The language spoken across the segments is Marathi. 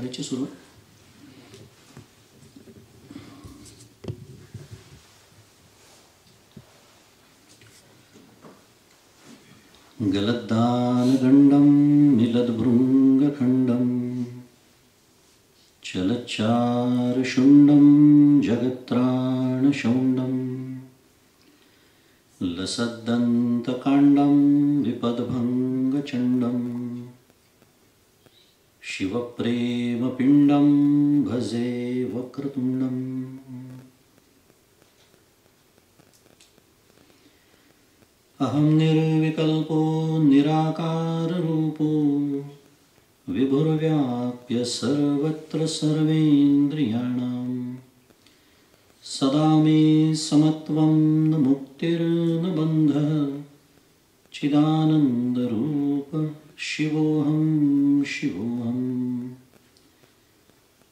करायची सुरुवात. गलद्दानगंडं मिलद्भृङ्गखण्डं चलच्चारुशुण्डं जगत्राणशौण्डं लसद्दन्तकाण्डं विपद्भङ्गचण्डं शिवप्रेमपिण्डं भजे वक्रतुण्डम्. अहं निर्विकल्पो निराकाररूपो विभुर्व्याप्य सर्वत्र सर्वेन्द्रियाणां सदा मे समत्वं न मुक्तिर्न बन्धः चिदानन्दरूप शिवोऽहं शिवोऽहं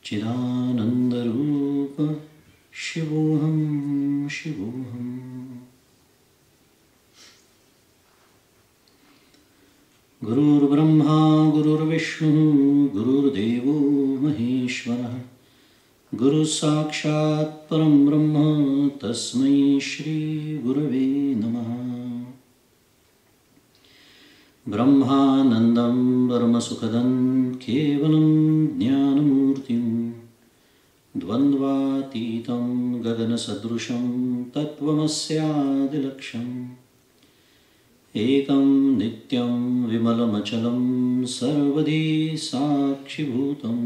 चिदानन्दरूप शिवोऽहं शिवोऽहम्. गुरुर्ब्रह्मा गुरुर्विष्णुः गुरुर्देवो महेश्वरः गुरुसाक्षात् परं ब्रह्म तस्मै श्री गुरवे नमः. ब्रह्मानन्दं परमसुखदं केवलं ज्ञानमूर्तिं द्वन्द्वातीतं गगनसदृशं तत्त्वमस्यादिलक्ष्यम् एकं नित्यं विमलमचलं सर्वधी साक्षिभूतं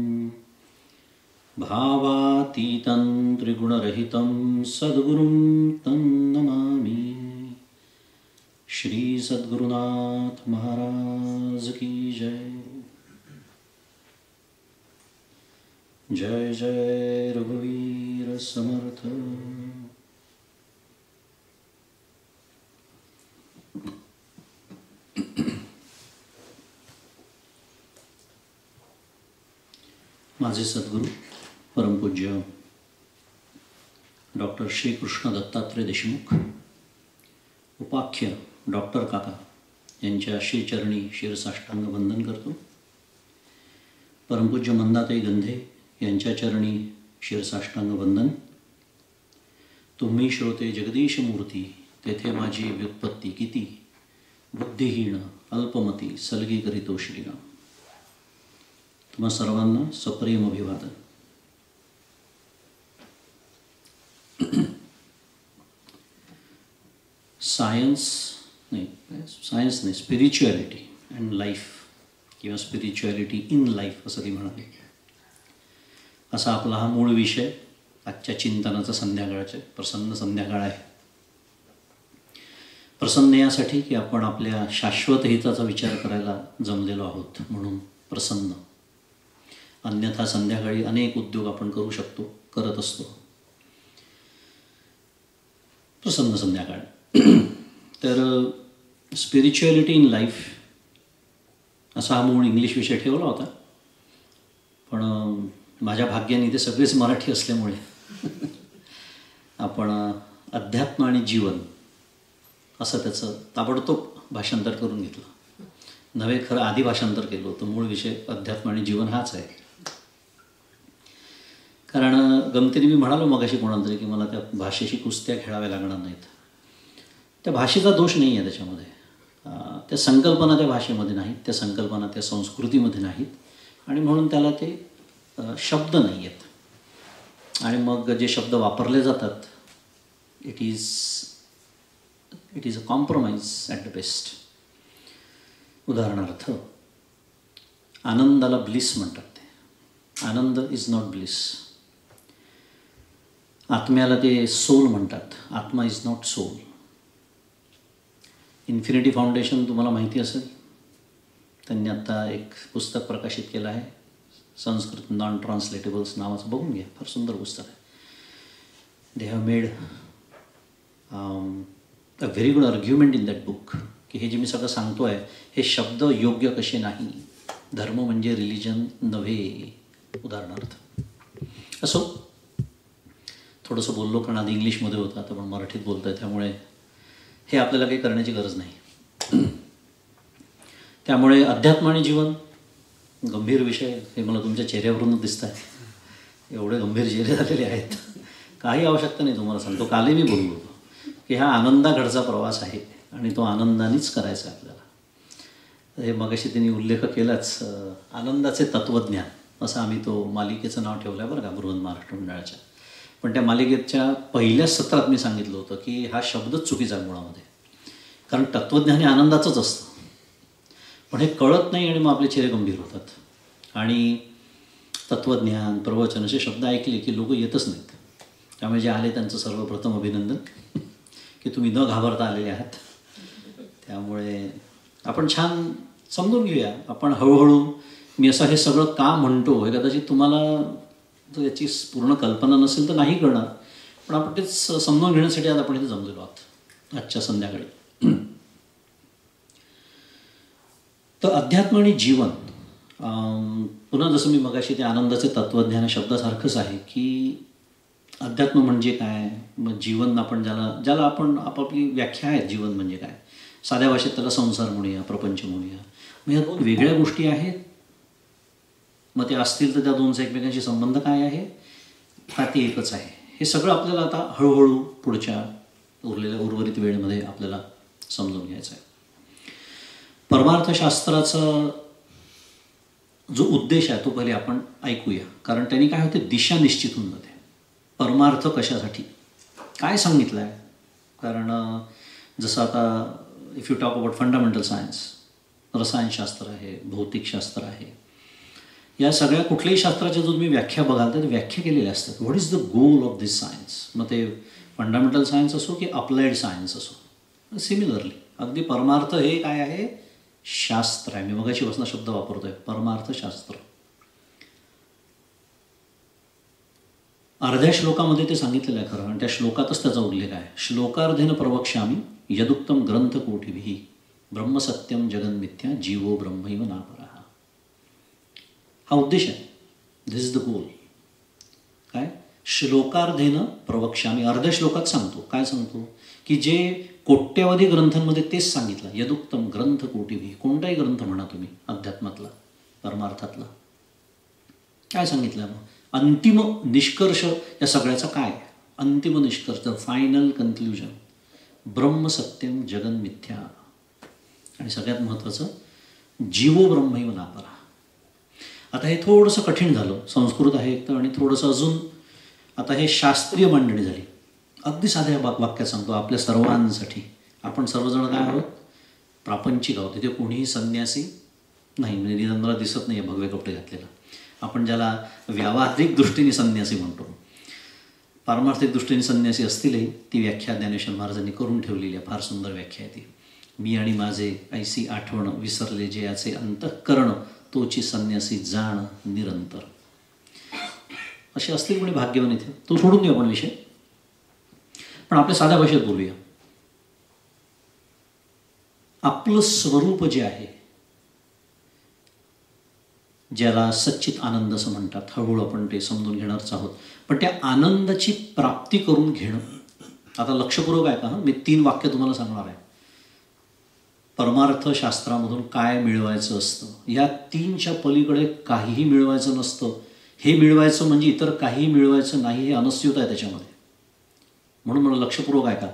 भावातीतं त्रिगुणरहितं सद्गुरुं तन्नमामि. श्री सद्गुरुनाथ महाराज की जय. जय जय रघुवीर समर्थ. माझे सद्गुरू परमपूज्य डॉक्टर श्री कृष्ण दत्तात्रय देशमुख उपाख्य डॉक्टर काका यांच्या श्रीचरणी शिरसाष्टांग वंदन करतो. परमपूज्य मंदाताई गंधे यांच्या चरणी शिरसाष्टांग वंदन. तुम्ही श्रोते जगदीश मूर्ती तेथे माझी व्युत्पत्ती किती बुद्धिहीन अल्पमती सलगी करीतो श्रीराम. तुम्हा सर्वांना सप्रेम अभिवादन. सायन्स नाही स्पिरिच्युअलिटी अँड लाईफ किंवा स्पिरिच्युअलिटी इन लाईफ असं ती म्हणाली. असा आपला हा मूळ विषय आजच्या चिंतनाचा संध्याकाळचे प्रसन्न संध्याकाळ आहे. प्रसन्न यासाठी की आपण आपल्या शाश्वत हिताचा विचार करायला जमलेलो आहोत म्हणून प्रसन्न. अन्यथा संध्याकाळी अनेक उद्योग आपण करू शकतो, करत असतो. प्रसन्न संध्याकाळ. तर स्पिरिच्युअलिटी इन लाईफ असा हा मूळ इंग्लिश विषय ठेवला होता, पण माझ्या भाग्याने ते सगळेच मराठी असल्यामुळे आपण अध्यात्म आणि जीवन असं त्याचं ताबडतोब भाषांतर करून घेतलं. नव्हे, खरं आधी भाषांतर केलं होतं. मूळ विषय अध्यात्म आणि जीवन हाच आहे. कारण गमतीने मी म्हणालो मगाशी कोणाला तरी की मला त्या भाषेशी कुस्त्या खेळाव्या लागणार नाहीत. त्या भाषेचा दोष नाही आहे त्याच्यामध्ये. त्या संकल्पना त्या भाषेमध्ये नाहीत, त्या संकल्पना त्या संस्कृतीमध्ये नाहीत, आणि म्हणून त्याला ते शब्द नाही आहेत. आणि मग जे शब्द वापरले जातात it is a compromise at the best. उदाहरणार्थ आनंदाला ब्लिस म्हणतात. ते आनंद इज नॉट ब्लिस. आत्म्याला ते सोल म्हणतात. आत्मा is not soul. Infinity foundation तुम्हाला माहिती असेल, त्यांनी आत्ता एक पुस्तक प्रकाशित केलं आहे, संस्कृत नॉन ट्रान्सलेटेबल्स नावाचं. बघून घ्या, फार सुंदर पुस्तक आहे. They have made a very good argument in that book की हे जे मी सगळं सांगतो आहे हे शब्द योग्य कसे नाही. धर्म म्हणजे रिलिजन नव्हे, उदाहरणार्थ. असो, थोडंसं बोललो कारण आधी इंग्लिशमध्ये होतं, आता पण मराठीत बोलतो आहे, त्यामुळे हे आपल्याला काही करण्याची गरज नाही. त्यामुळे अध्यात्म आणि जीवन गंभीर विषय हे मला तुमच्या चेहऱ्यावरूनच दिसत आहे. एवढे गंभीर चेहरे झालेले आहेत. काही आवश्यकता नाही. तुम्हाला सांगतो, कालही मी बोललो होतो की हा आनंदाकडचा प्रवास आहे आणि तो आनंदानेच करायचा आहे आपल्याला. हे मगाशी त्यांनी उल्लेख केलाच, आनंदाचे तत्त्वज्ञान असं आम्ही तो मालिकेचं नाव ठेवलं आहे बरं का, बृहन महाराष्ट्र मंडळाच्या. पण त्या मालिकेच्या पहिल्याच सत्रात मी सांगितलं होतं की हा शब्दच चुकीचा आहे मुळामध्ये. कारण तत्त्वज्ञान हे आनंदाचंच असतं, पण हे कळत नाही आणि मग आपले चेहरे गंभीर होतात. आणि तत्त्वज्ञान, प्रवचन असे शब्द ऐकले की लोक येतच नाहीत. त्यामुळे जे आले त्यांचं सर्वप्रथम अभिनंदन की तुम्ही न घाबरता आलेले आहात. त्यामुळे आपण छान समजून घेऊया. आपण हळूहळू, मी असं हे सगळं का म्हणतो हे कदाचित तुम्हाला जर याची पूर्ण कल्पना नसेल तर नाही कळणार, पण आपण तेच समजून घेण्यासाठी आज आपण इथे जमलेलो आहोत आजच्या संध्याकाळी. तर अध्यात्म आणि जीवन, पुन्हा जसं मी मगाशी ते आनंदाचे तत्त्वज्ञान शब्दासारखंच आहे की अध्यात्म म्हणजे काय, मग जीवन आपण ज्याला आपण आपापली व्याख्या आहेत. जीवन म्हणजे काय, साध्या भाषेत त्याला संसार म्हणूया, प्रपंच म्हणूया. मग या दोन वेगळ्या गोष्टी आहेत. मग ते असतील तर त्या दोनचा एकमेकांशी संबंध काय आहे, का ते एकच आहे. हे सगळं आपल्याला आता हळूहळू पुढच्या उर्वरित वेळेमध्ये आपल्याला समजून घ्यायचं आहे. परमार्थशास्त्राचा जो उद्देश आहे तो पहिले आपण ऐकूया. कारण त्यांनी काय होते, दिशा निश्चित होऊन जाते. परमार्थ कशासाठी, काय सांगितलं आहे. कारण जसं आता if you talk about fundamental science, रसायनशास्त्र आहे, भौतिकशास्त्र आहे, या सगळ्या कुठल्याही शास्त्राच्या जो तुम्ही व्याख्या बघाल तर व्याख्या केलेल्या असतात. What is the goal of this science. मग ते फंडामेंटल सायन्स असो की अप्लाइड सायन्स असो, सिमिलरली अगदी परमार्थ हे काय आहे, शास्त्र आहे. मी मगाशी वचना शब्द वापरतोय, परमार्थशास्त्र. अर्ध्या श्लोकामध्ये ते सांगितलेलं आहे खरं, आणि त्या श्लोकातच त्याचा उल्लेख आहे. श्लोकार्धेन प्रवक्ष्यामि यदुक्तम ग्रंथकोटिभिः ब्रह्मसत्यम जगन्मिथ्या जीवो ब्रह्मैव नापरः. हा उद्देश आहे. दिस इज द गोल. काय, श्लोकार्धेन प्रवक्ष्यामि, अर्ध्या श्लोकात सांगतो. काय सांगतो की जे कोट्यवधी ग्रंथांमध्ये तेच सांगितलं. यदुक्तम ग्रंथकोटिभिः, कोणताही ग्रंथ म्हणा तुम्ही अध्यात्मातला, परमार्थातला, काय सांगितलं. मग अंतिम निष्कर्ष या सगळ्याचा काय, अंतिम निष्कर्ष, फायनल कन्क्ल्युजन, ब्रह्मसत्यम जगन्मिथ्या. आणि सगळ्यात महत्त्वाचं, जीवो ब्रह्मैव नापरः. आता हे थोडंसं कठीण झालं, संस्कृत आहे एक तर, आणि थोडंसं अजून आता हे शास्त्रीय मांडणी झाली. अगदी साध्या वाक्यात सांगतो आपल्या सर्वांसाठी. आपण सर्वजण काय आहोत, प्रापंचिक आहोत. तिथे कोणीही संन्यासी नाही, म्हणजे निरंजनाला दिसत नाही आहे भगवे कपडे घातलेला. आपण ज्याला व्यावहारिक दृष्टीने संन्यासी म्हणतो, पारमार्थिक दृष्टीने संन्यासी असतीलही ती व्याख्या ज्ञानेश्वर महाराजांनी करून ठेवलेली आहे. फार सुंदर व्याख्या आहे ती. मी आणि माझे ऐसी आठवण विसरले जे याचे अंतःकरण, तोची संन्यासी जाण निरंतर. असे असतील कोणी भाग्यवान इथे, तो सोडून देऊ आपण विषय, पण आपल्या साध्या भाषेत बोलूया. आपलं स्वरूप जे आहे, ज्याला सच्चित आनंद असं म्हणतात, हळूहळू आपण ते समजून घेणारच आहोत. पण त्या आनंदाची प्राप्ती करून घेणं, आता लक्षपूर्वक आहे का, मी 3 वाक्य तुम्हाला सांगणार आहे. परमार्थशास्त्रामधून काय मिळवायचं असतं, या 3च्या पलीकडे काहीही मिळवायचं नसतं. हे मिळवायचं म्हणजे इतर काहीही मिळवायचं नाही, हे अनस्यूत आहे त्याच्यामध्ये. म्हणून मला लक्षपूर्वक आहे का,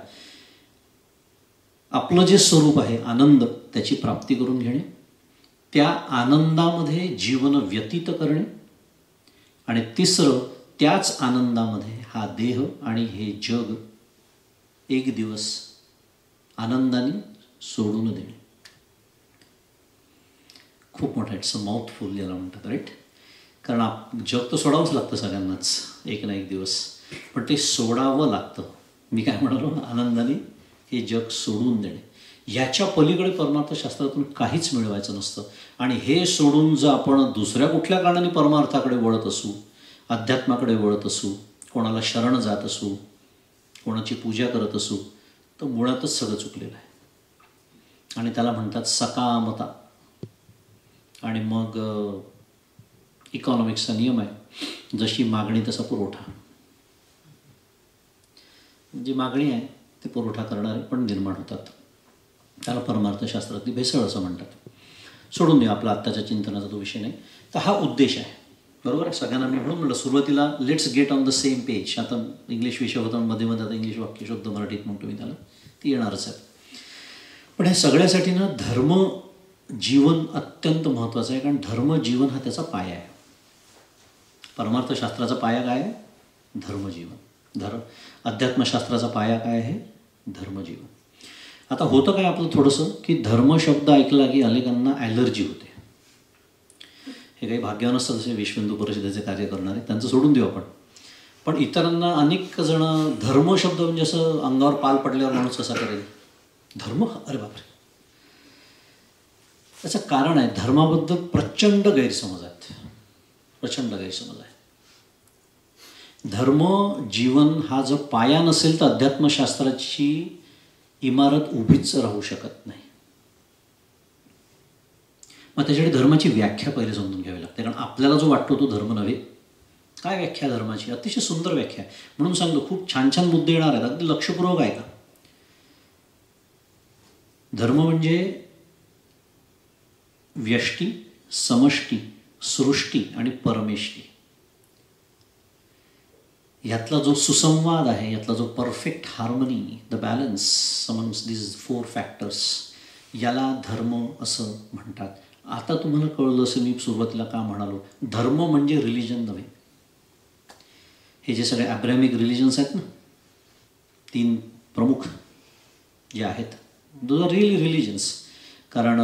आपलं जे स्वरूप आहे आनंद, त्याची प्राप्ती करून घेणे, त्या आनंदामध्ये जीवन व्यतीत करणे, आणि तिसरं त्याच आनंदामध्ये हा देह आणि हे जग एक दिवस आनंदाने सोडून देणे. खूप मोठा, इट्स अ माउथफुल याला म्हणतात, राईट. कारण जग तर सोडावंच लागतं सगळ्यांनाच एक ना एक दिवस, पण ते सोडावं लागतं. मी काय म्हणालो, आनंदाने हे जग सोडून देणे. याच्या पलीकडे परमार्थशास्त्रातून काहीच मिळवायचं नसतं. आणि हे सोडून जर आपण दुसऱ्या कुठल्या कारणाने परमार्थाकडे वळत असू, अध्यात्माकडे वळत असू, कोणाला शरण जात असू, कोणाची पूजा करत असू, तर मुळातच सगळं चुकलेलं आहे. आणि त्याला म्हणतात सकामता. आणि मग इकॉनॉमिक्सचा नियम आहे, जशी मागणी तसा पुरवठा. जी मागणी आहे ते पुरवठा करणारे पण निर्माण होतात. त्याला परमार्थशास्त्रातली भेसळ असं म्हणतात. सोडून देऊ, आपला आत्ताच्या चिंतनाचा तो विषय नाही. तर हा उद्देश आहे, बरोबर आहे. सगळ्यांना मी म्हणून म्हटलं सुरुवातीला let's get on the same page. आता इंग्लिश विषय होता, मध्ये मध्ये आता इंग्लिश वाक्य शब्द मराठीत म्हणतो मी त्याला, ती येणारच आहे. पण ह्या सगळ्यासाठी ना धर्म जीवन अत्यंत महत्त्वाचं आहे, कारण धर्म जीवन हा त्याचा पाया आहे. परमार्थशास्त्राचा पाया काय आहे? धर्मजीवन. अध्यात्मशास्त्राचा पाया काय आहे? धर्मजीवन. आता होतं काय आपलं थोडंसं की धर्म शब्द ऐकला की अनेकांना ॲलर्जी होते. हे काही भाग्यवान असतात जसे विश्व हिंदू परिषदेचे कार्य करणारे, त्यांचं सोडून देऊ आपण. पण इतरांना अनेक जण धर्म शब्द म्हणजे असं अंगावर पाल पडल्यावर माणूस कसा करेल? धर्म, अरे बापरे. त्याचं कारण आहे, धर्माबद्दल प्रचंड गैरसमज आहेत, प्रचंड गैरसमज आहे. धर्म जीवन हा जर पाया नसेल तर अध्यात्मशास्त्राची इमारत उभीच राहू शकत नाही. मग त्याच्यासाठी धर्माची व्याख्या पहिले समजून घ्यावी लागते, कारण आपल्याला जो वाटतो तो धर्म नव्हे. काय व्याख्या धर्माची? अतिशय सुंदर व्याख्या आहे. म्हणून सांगतो, खूप छान छान मुद्दे येणार आहेत, अगदी लक्षपूर्वक आहे का. धर्म म्हणजे व्यष्टी, समष्टी, सृष्टी आणि परमेष्टी यातला जो सुसंवाद आहे, यातला जो perfect harmony, the balance amongst these 4 factors, याला धर्म असं म्हणतात. आता तुम्हाला कळलं असं मी सुरुवातीला का म्हणालो, धर्म म्हणजे रिलिजन नव्हे. हे जे सगळे ॲब्रॅमिक रिलिजन्स आहेत ना, 3 प्रमुख जे आहेत, दोज आर रिअली रिलिजन्स. कारण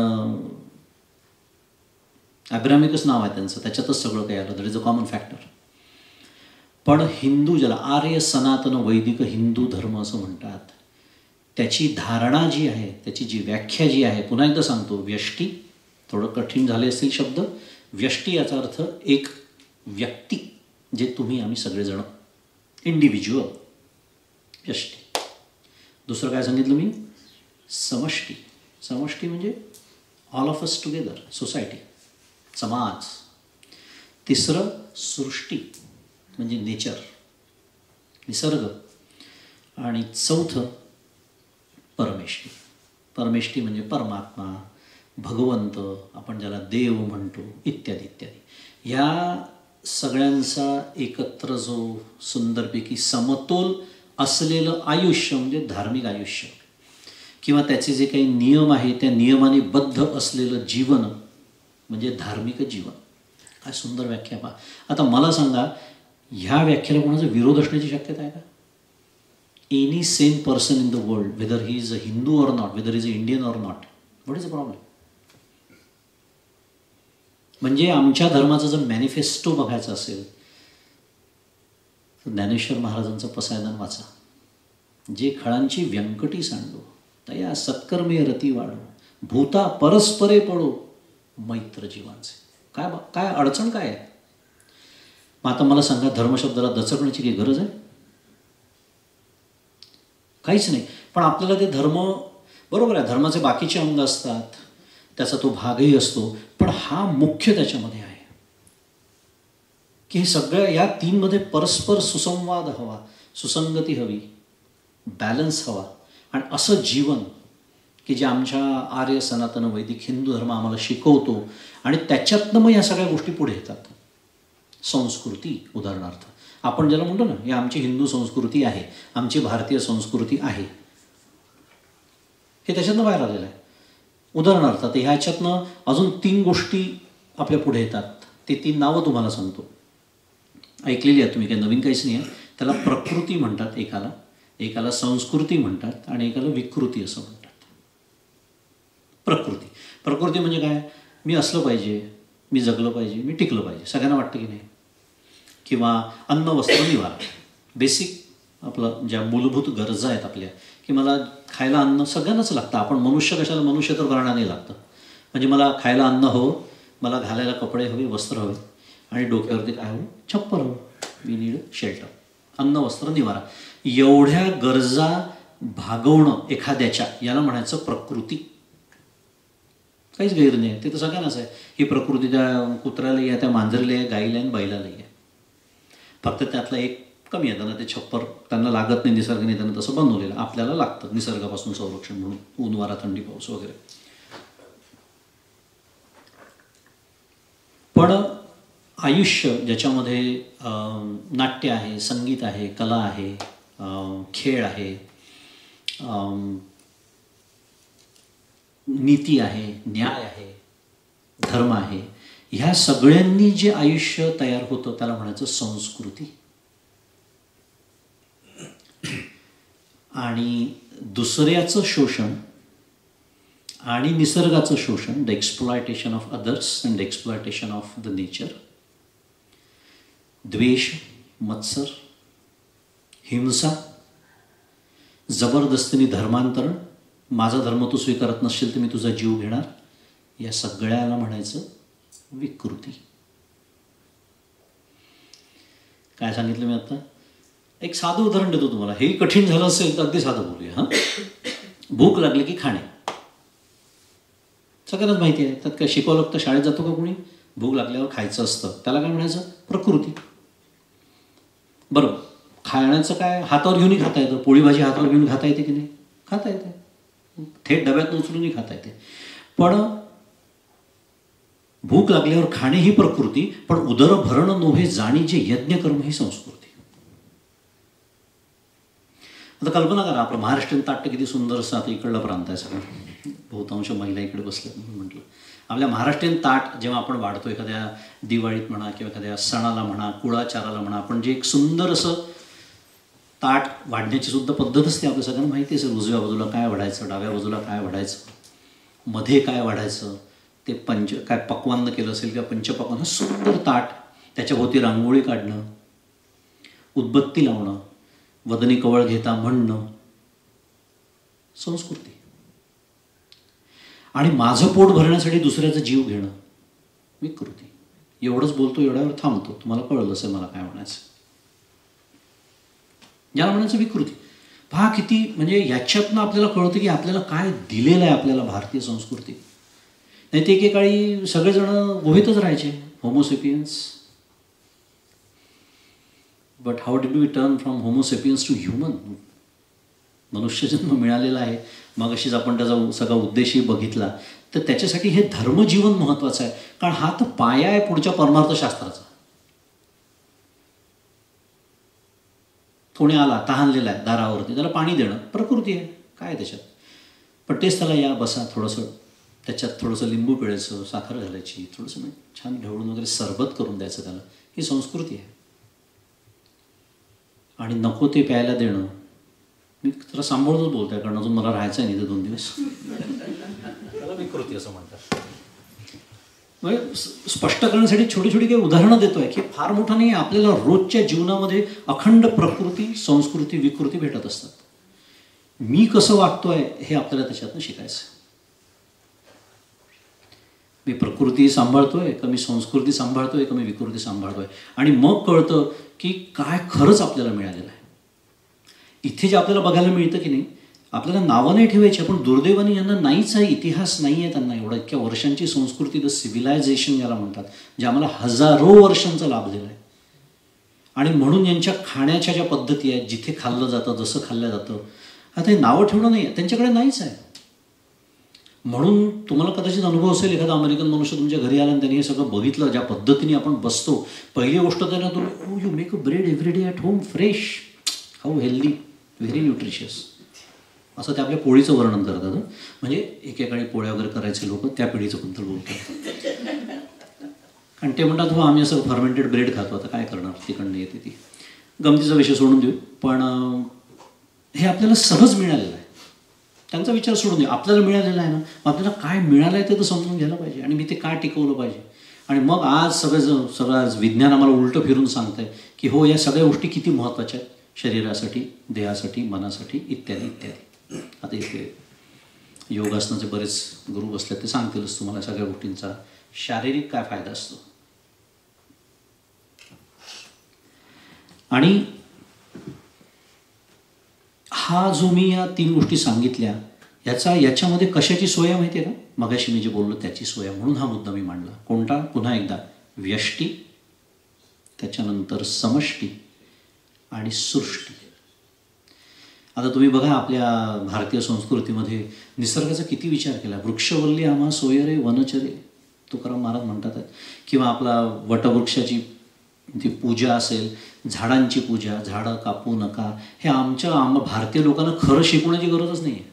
ॲब्रॅमिकच नाव आहे त्यांचं, त्याच्यातच सगळं काही आलं, that is a common factor. पण हिंदू, ज्याला आर्य सनातन वैदिक हिंदू धर्म असं म्हणतात, त्याची धारणा जी आहे, त्याची जी व्याख्या जी आहे, पुन्हा एकदा सांगतो, व्यष्टी, थोडं कठीण झाले असतील शब्द, व्यष्टी याचा अर्थ एक व्यक्ती, जे तुम्ही आम्ही सगळेजण, इंडिव्हिज्युअल व्यष्टी. दुसरं काय सांगितलं मी? समष्टी. समष्टी म्हणजे all of us together, society, समाज. तिसरं सृष्टी म्हणजे नेचर, निसर्ग. आणि चौथं परमेष्टी. परमेष्टी म्हणजे परमात्मा, भगवंत, आपण ज्याला देव म्हणतो, इत्यादी इत्यादी. ह्या सगळ्यांचा एकत्र जो सुंदरपैकी समतोल असलेलं आयुष्य म्हणजे धार्मिक आयुष्य, किंवा त्याचे जे काही नियम आहे त्या नियमाने बद्ध असलेलं जीवन म्हणजे धार्मिक जीवन. काय सुंदर व्याख्या पहा. आता मला सांगा, ह्या व्याख्येला कोणाचा विरोध असण्याची शक्यता आहे का? Any same person in the world, whether he is a Hindu or not, whether is a Indian or not, what is a problem? म्हणजे आमच्या धर्माचा जर मॅनिफेस्टो बघायचा असेल तर ज्ञानेश्वर महाराजांचं पसायदान वाचा. जे खळांची व्यंकटी सांडो, तया सत्कर्मे रती वाढो, भूता परस्परे पडो, मैत्र जीवांचे. काय काय अडचण काय आहे? मग आता मला सांगा, धर्मशब्दाला दचकण्याची काही गरज आहे? काहीच नाही. पण आपल्याला ते धर्म, बरोबर आहे, धर्माचे बाकीचे अंग असतात, त्याचा तो भागही असतो, पण हा मुख्य त्याच्यामध्ये आहे की हे सगळ्या या 3मध्ये परस्पर सुसंवाद हवा, सुसंगती हवी, बॅलन्स हवा. आणि असं जीवन की जे आमच्या आर्य सनातन वैदिक हिंदू धर्म आम्हाला शिकवतो, आणि त्याच्यातनं मग या सगळ्या गोष्टी पुढे येतात. संस्कृती, उदाहरणार्थ आपण ज्याला म्हणतो ना, ही आमची हिंदू संस्कृती आहे, आमची भारतीय संस्कृती आहे, हे त्याच्यातनं बाहेर आलेलं आहे. उदाहरणार्थ ते ह्याच्यातनं अजून 3 गोष्टी आपल्या पुढे येतात. ते 3 नावं तुम्हाला सांगतो, ऐकलेली आहेत तुम्ही, काही नवीन काहीच नाही आहे. त्याला प्रकृती म्हणतात एकाला, एकाला संस्कृती म्हणतात, आणि एकाला विकृती असं म्हणतात. प्रकृती, प्रकृती म्हणजे काय? मी असलं पाहिजे, मी जगलं पाहिजे, मी टिकलं पाहिजे, सगळ्यांना वाटतं की नाही? किंवा अन्न वस्त्र निवारा, बेसिक आपलं ज्या मूलभूत गरजा आहेत आपल्या, की मला खायला अन्न सगळ्यांनाच लागतं. आपण मनुष्य कशाला, मनुष्य तर प्राण्याने लागतं. म्हणजे मला खायला अन्न हवं, मला घालायला कपडे हवे, वस्त्र हवे, आणि डोक्यावरती काय हवं? छप्पर हवं. We need shelter. अन्न वस्त्र निवारा, एवढ्या गरजा भागवणं एखाद्याच्या, याला म्हणायचं प्रकृती. काहीच गैर नाही आहे, ते तर सगळ्यांनाच आहे. ही प्रकृती त्या कुत्र्यालाही आहे, त्या मांजरीलाही आहे, गाईला आणि बैलालाही आहे. फक्त त्यातला एक कमी आहे, त्यांना ते छप्पर त्यांना लागत नाही, निसर्गाने त्यांना तसं बनवलेलं. आपल्याला लागतं निसर्गापासून संरक्षण म्हणून, ऊन वारा थंडी पाऊस वगैरे. पण आयुष्य ज्याच्यामध्ये नाट्य आहे, संगीत आहे, कला आहे, खेळ आहे, नीती आहे, न्याय आहे, धर्म आहे, ह्या सगळ्यांनी जे आयुष्य तयार होतं त्याला म्हणायचं संस्कृती. आणि दुसऱ्याचं शोषण आणि निसर्गाचं शोषण, the exploitation of others and the exploitation of the nature, द्वेष, मत्सर, हिंसा, जबरदस्तीने धर्मांतरण, माझा धर्म तू स्वीकारत नसशील तर मी तुझा जीव घेणार, या सगळ्याला म्हणायचं विकृती. काय सांगितलं मी आता? एक साधं उदाहरण देतो तुम्हाला. हे कठीण झालं असेल तर अगदी साधं बोलूया. हां, भूक लागली की खाणे, सगळ्यांनाच माहिती आहे. त्यात काय शिकवावं लागतं? शाळेत जातो का कोणी? भूक लागल्यावर खायचं असतं, त्याला काय म्हणायचं? प्रकृती. बरोबर. खाण्याचं काय? हातावर घेऊनही खाता येतं. पोळी भाजी हातावर घेऊन खाता येते की नाही? खाता येते. थेट डब्यात उचलूनही खाता येते. पण भूक लागल्यावर खाणे ही प्रकृती, पण उदरभरण नोहे जाणी जे यज्ञकर्म ही संस्कृती. आता कल्पना करा, आपलं महाराष्ट्रीयन ताट किती सुंदर असतं. आता इकडला प्रांत आहे सगळं, बहुतांश महिला इकडे बसल्यात म्हणून म्हटलं. आपल्या महाराष्ट्रीयन ताट जेव्हा आपण वाढतो एखाद्या दिवाळीत म्हणा किंवा एखाद्या सणाला म्हणा, कुळाचाराला म्हणा, आपण जे एक सुंदर असं ताट वाढण्याची सुद्धा पद्धत असते. आपल्या सगळ्यांना माहिती असेल, उजव्या बाजूला काय वाढायचं, डाव्या बाजूला काय वाढायचं, मध्ये काय वाढायचं, ते काय पक्वान्न केलं असेल किंवा पंचपक्वान्न, सुंदर ताट, त्याच्याभोवती रांगोळी काढणं, उदबत्ती लावणं, वदनी कवळ घेता म्हणणं, संस्कृती. आणि माझं पोट भरण्यासाठी दुसऱ्याचा जीव घेणं, विकृती. एवढंच बोलतो, एवढ्यावर थांबतो. तुम्हाला कळलं असेल मला काय म्हणायचं. ज्याला म्हणायचं विकृती. पहा किती, म्हणजे याच्यातनं आपल्याला कळतं की आपल्याला काय दिलेलं आहे आपल्याला भारतीय संस्कृती. नाही ते एकेकाळी सगळेजण गोहितच राहायचे, homo sapiens. But how did we turn from homo sapiens to human? मनुष्यजन्म मिळालेला आहे. मग अशीच आपण त्याचा सगळा उद्देशही बघितला तर त्याच्यासाठी हे धर्मजीवन महत्त्वाचं आहे. कारण हा तर पाया आहे पुढच्या परमार्थशास्त्राचा. कोणी आला तहानलेला आहे दारावरती, त्याला पाणी देणं प्रकृती आहे. काय त्याच्यात? पण तेच त्याला या बसा, थोडंसं त्याच्यात थोडंसं लिंबू पिळायचं, साखर घालायची, थोडंसं छान ढवळून वगैरे सरबत करून द्यायचं त्याला, ही संस्कृती आहे. आणि नको ते प्यायला देणं. मी जरा सांभाळूनच बोलतो आहे, कारण अजून मला राहायचं आहे नाही तर 2 दिवस. त्याला विकृती असं म्हणतात. म्हणजे स्पष्ट करण्यासाठी छोटी छोटी काही उदाहरणं देतो आहे की फार मोठं नाही. आपल्याला रोजच्या जीवनामध्ये अखंड प्रकृती, संस्कृती, विकृती भेटत असतात. मी कसं वागतोय हे आपल्याला त्याच्यातनं शिकायचं. मी प्रकृती सांभाळतोय का मी संस्कृती सांभाळतोय का मी विकृती सांभाळतोय. आणि मग कळतं की काय खरंच आपल्याला मिळालेलं आहे. इथे जे आपल्याला बघायला मिळतं की नाही, आपल्याला नावं नाही ठेवायची, पण दुर्दैवाने यांना नाहीच आहे, इतिहास नाही आहे त्यांना. एवढा इतक्या वर्षांची संस्कृती, द सिव्हिलायझेशन याला म्हणतात, जे आम्हाला हजारो वर्षांचा लाभलेला आहे. आणि म्हणून यांच्या खाण्याच्या ज्या पद्धती आहेत, जिथे खाल्लं जातं, जसं खाल्लं जातं, आता हे नावं ठेवणं नाही, त्यांच्याकडे नाहीच आहे. म्हणून तुम्हाला कदाचित अनुभव असेल, एखादा अमेरिकन मनुष्य तुमच्या घरी आला आणि त्यांनी हे सगळं बघितलं, ज्या पद्धतीने आपण बसतो. पहिली गोष्ट त्यांना तुम्ही you make a bread every day at home, fresh, how healthy, very nutritious, असं ते आपल्या पोळीचं वर्णन करतात. म्हणजे एकेकाळी पोळ्या वगैरे करायचे लोक त्या पिढीचं बद्दल बोलतात. कारण ते म्हणतात हो आम्ही असं फर्मेंटेड ब्रेड खातो, आता काय करणार, तिकडनं येते ती. गमतीचा विषय सोडून देऊ. पण हे आपल्याला सहज मिळालेलं आहे. त्यांचा विचार सोडून देऊ. आपल्याला मिळालेला आहे ना, आपल्याला काय मिळालं आहे ते तर समजून घ्यायला पाहिजे. आणि मी ते काय टिकवलं पाहिजे. आणि मग आज सगळं विज्ञान आम्हाला उलटं फिरून सांगतं आहे की हो या सगळ्या गोष्टी किती महत्त्वाच्या आहेत शरीरासाठी, देहासाठी, मनासाठी, इत्यादी इत्यादी. आता इथे योगासनाचे बरेच गुरु बसले, ते सांगतीलच तुम्हाला सगळ्या गोष्टींचा शारीरिक काय फायदा असतो. आणि हा जो मी या 3 गोष्टी सांगितल्या, याच्यामध्ये कशाची सोय माहिती आहे का? मगाशी मी जे बोललो त्याची सोय. म्हणून हा मुद्दा मी मांडला. कोणता? पुन्हा एकदा, व्यष्टी, त्याच्यानंतर समष्टी आणि सृष्टी. आता तुम्ही बघा आपल्या भारतीय संस्कृतीमध्ये निसर्गाचा किती विचार केला. वृक्षवल्ली आम्हा सोयरे वनचरे, तुकाराम महाराज म्हणतात किंवा आपला वटवृक्षाची ती पूजा असेल, झाडांची पूजा, झाडं कापू नका, हे आम्हा भारतीय लोकांना खरं शिकवण्याची गरजच नाही आहे.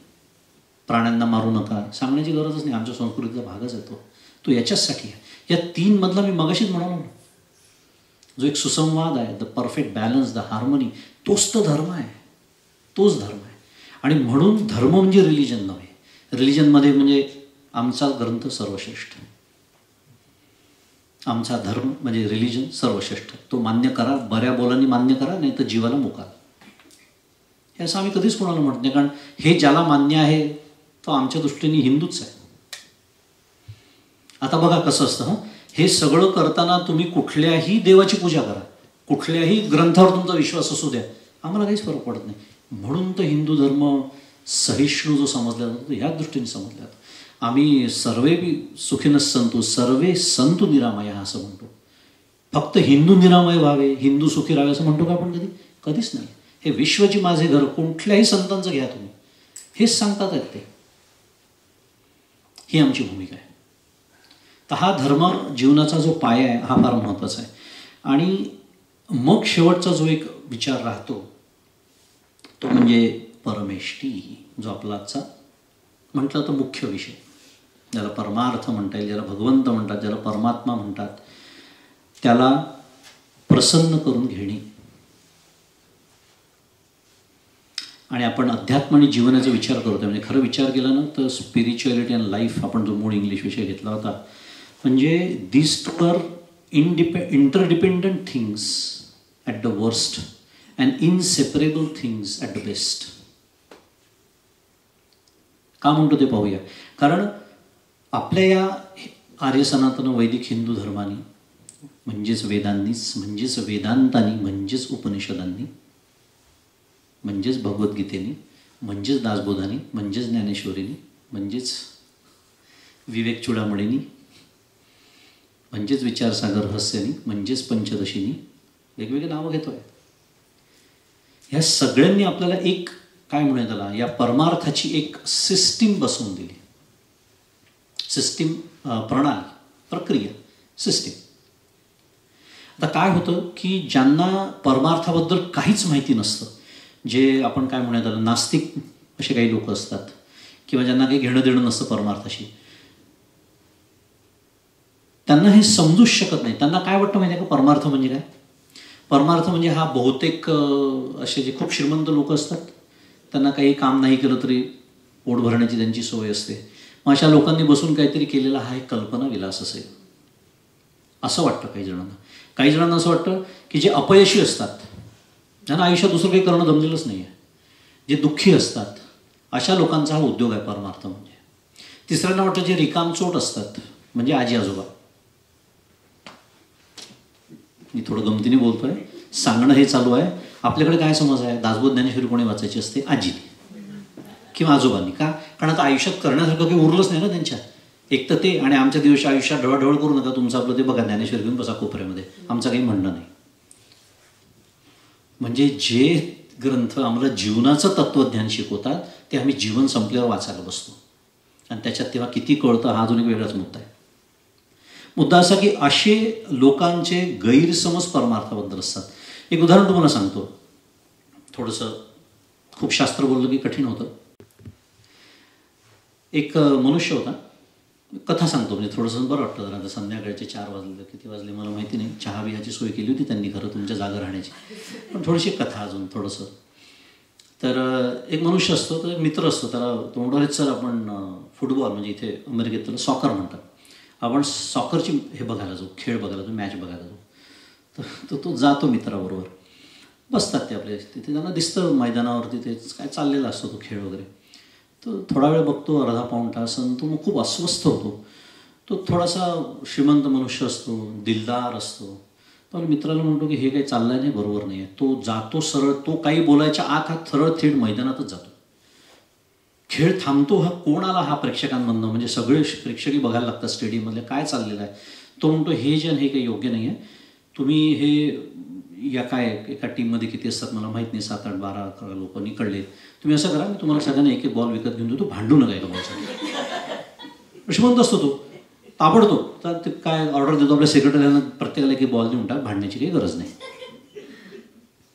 प्राण्यांना मारू नका सांगण्याची गरजच नाही, आमच्या संस्कृतीचा भागच आहे तो याच्याचसाठी आहे. या 3 मधला मी मगाशीच म्हणालो ना, जो एक सुसंवाद आहे, the perfect balance, the harmony, तोच तर धर्म आहे, तोच धर्म आहे. आणि म्हणून धर्म म्हणजे रिलिजन नव्हे. रिलिजनमध्ये म्हणजे आमचा ग्रंथ सर्वश्रेष्ठ, आमचा धर्म म्हणजे रिलिजन सर्वश्रेष्ठ, तो मान्य करा, बऱ्या बोलांनी मान्य करा, नाही तर जीवाला मुकाल. हे असं आम्ही कधीच कोणाला म्हणत नाही, कारण हे ज्याला मान्य आहे तो आमच्या दृष्टीने हिंदूच आहे. आता बघा कसं असतं, हे सगळं करताना तुम्ही कुठल्याही देवाची पूजा करा, कुठल्याही ग्रंथावर तुमचा विश्वास असू द्या, आम्हाला काहीच फरक पडत नाही. म्हणून तर हिंदू धर्म सहिष्णू जो समजला जातो तो ह्याच दृष्टीने समजला जातो. आम्ही सर्वे सुखिनः सन्तु सर्वे सन्तु निरामया असं म्हणतो. फक्त हिंदू निरामय व्हावे, हिंदू सुखी राहावे असं म्हणतो का आपण कधीच नाही. हे विश्वची माझे घर, कुठल्याही संतांचं घ्या तुम्ही, हेच सांगतात आहेत ते. ही आमची भूमिका आहे. तर हा धर्म जीवनाचा जो पाया आहे हा फार महत्त्वाचा आहे. आणि मग शेवटचा जो एक विचार राहतो तो म्हणजे परमेष्ठी, जो आपला आजचा म्हटलं तर मुख्य विषय, ज्याला परमार्थ म्हणता येईल, ज्याला भगवंत म्हणतात, ज्याला परमात्मा म्हणतात, त्याला प्रसन्न करून घेणे. आणि आपण अध्यात्म आणि जीवनाचा विचार करतो, म्हणजे खरं विचार केला ना तर स्पिरिच्युअलिटी अँड लाईफ, आपण जो मूळ इंग्लिश विषय घेतला होता, म्हणजे this two are interdependent things at the worst and inseparable things at the best. का म्हणतो ते पाहूया. कारण आपल्या या आर्य सनातन वैदिक हिंदू धर्माने, म्हणजेच वेदांनीच, म्हणजेच वेदांतांनी, म्हणजेच उपनिषदांनी, म्हणजेच भगवद्गीतेने, म्हणजेच दासबोधांनी, म्हणजेच ज्ञानेश्वरीनी, म्हणजेच विवेक चुडामणींनी, म्हणजेच विचारसागर रहस्यानी, म्हणजेच पंचदशीनी, वेगवेगळे नावं घेतोय. ह्या सगळ्यांनी आपल्याला एक काय म्हणूया त्याला, या परमार्थाची एक सिस्टीम बसवून दिली. सिस्टीम, प्रणाली, प्रक्रिया, सिस्टीम. आता काय होतं की ज्यांना परमार्थाबद्दल काहीच माहिती नसतं, जे आपण काय म्हणूया त्याला नास्तिक असे काही लोक असतात, किंवा ज्यांना काही घेणं देणं नसतं परमार्थाशी, त्यांना हे समजूच शकत नाही. त्यांना काय वाटतं माहिती आहे का, परमार्थ म्हणजे काय? परमार्थ म्हणजे हा बहुतेक असे जे खूप श्रीमंत लोक असतात, त्यांना काही काम नाही केलं तरी पोट भरण्याची त्यांची सोय असते. मग अशा लोकांनी बसून काहीतरी केलेला हा एक कल्पना विलास असेल असं वाटतं काही जणांना. काही जणांना असं वाटतं की जे अपयशी असतात, ज्यांना आयुष्यात दुसरं काही करणं जमलेलंच नाही आहे, जे दुःखी असतात, अशा लोकांचा हा उद्योग आहे परमार्थ म्हणजे. तिसऱ्यांना वाटतं जे रिकामचोट असतात, म्हणजे आजी आजोबा. मी थोडं गमतीने बोलतोय, सांगणं हे चालू आहे. आपल्याकडे काय समज आहे, दासबोध ज्ञानेश्वरी कोणी वाचायची असते, आजीने किंवा आजोबांनी. का? कारण आता आयुष्यात करण्यासारखं काही उरलंच नाही ना त्यांच्या. एक तर ते, आणि आमच्या दिवशी आयुष्यात ढवळढवळ करू नका, तुमचं आपलं ते बघा, ज्ञानेश्वरी घेऊन बसा कोपऱ्यामध्ये, आमचं काही म्हणणं नाही. म्हणजे जे ग्रंथ आम्हाला जीवनाचं तत्त्वज्ञान शिकवतात ते आम्ही जीवन संपल्यावर वाचायला बसतो, आणि त्याच्यात तेव्हा किती कळतं हा अजून एक वेगळाच मुद्दा आहे. मुद्दा असा की असे लोकांचे गैरसमज परमार्थाबद्दल असतात. एक उदाहरण तुम्हाला सांगतो, थोडंसं खूप शास्त्र बोललं की कठीण होतं. एक मनुष्य होता, कथा सांगतो म्हणजे थोडंसं बरं वाटतं जरा. आता संध्याकाळचे 4 वाजले, किती वाजले मला माहिती नाही. चहा बिहाची सोय केली होती त्यांनी खरं तुमच्या जागा राहण्याची, पण थोडीशी कथा अजून थोडंसं. तर एक मनुष्य असतो, तर एक मित्र असतो, त्याला तो म्हणतो, सर आपण फुटबॉल, म्हणजे इथे अमेरिकेत त्याला सॉकर म्हणतात, आपण सॉकरची हे बघायला जाऊ, खेळ बघायला जाऊ, मॅच बघायला जाऊ. तर तो जातो मित्राबरोबर. बसतात ते आपले तिथे, त्यांना दिसतं मैदानावरती ते काय चाललेला असतो तो खेळ वगैरे. तो थोडा वेळ बघतो, अर्धा पाऊण तास, आणि तो मग खूप अस्वस्थ होतो. तो थोडासा श्रीमंत मनुष्य असतो, दिलदार असतो. तो मित्राला म्हणतो की हे काही चाललं नाही, बरोबर नाही आहे. तो जातो सरळ, तो काही बोलायच्या आत हा सरळ थेट मैदानातच जातो. खेळ थांबतो, हा कोण आला हा प्रेक्षकांमधनं, म्हणजे सगळे प्रेक्षकही बघायला लागतात स्टेडियममधले काय चाललेलं आहे. तो म्हणतो हे जे हे काही योग्य नाही आहे, तुम्ही हे या काय एका टीममध्ये किती असतात मला माहीत नाही, 7, 8, 12, 11 लोक निकडले, तुम्ही असं करा, मी तुम्हाला सगळ्यांना एक एक बॉल विकत घेऊन देतो, भांडू नका एका बॉलसाठी. श्रीमंत असतो तो, ताबडतोब तर ते काय ऑर्डर देतो आपल्या सेक्रेटरीला, प्रत्येकाला एक बॉल देऊन टाक, भांडण्याची काही गरज नाही.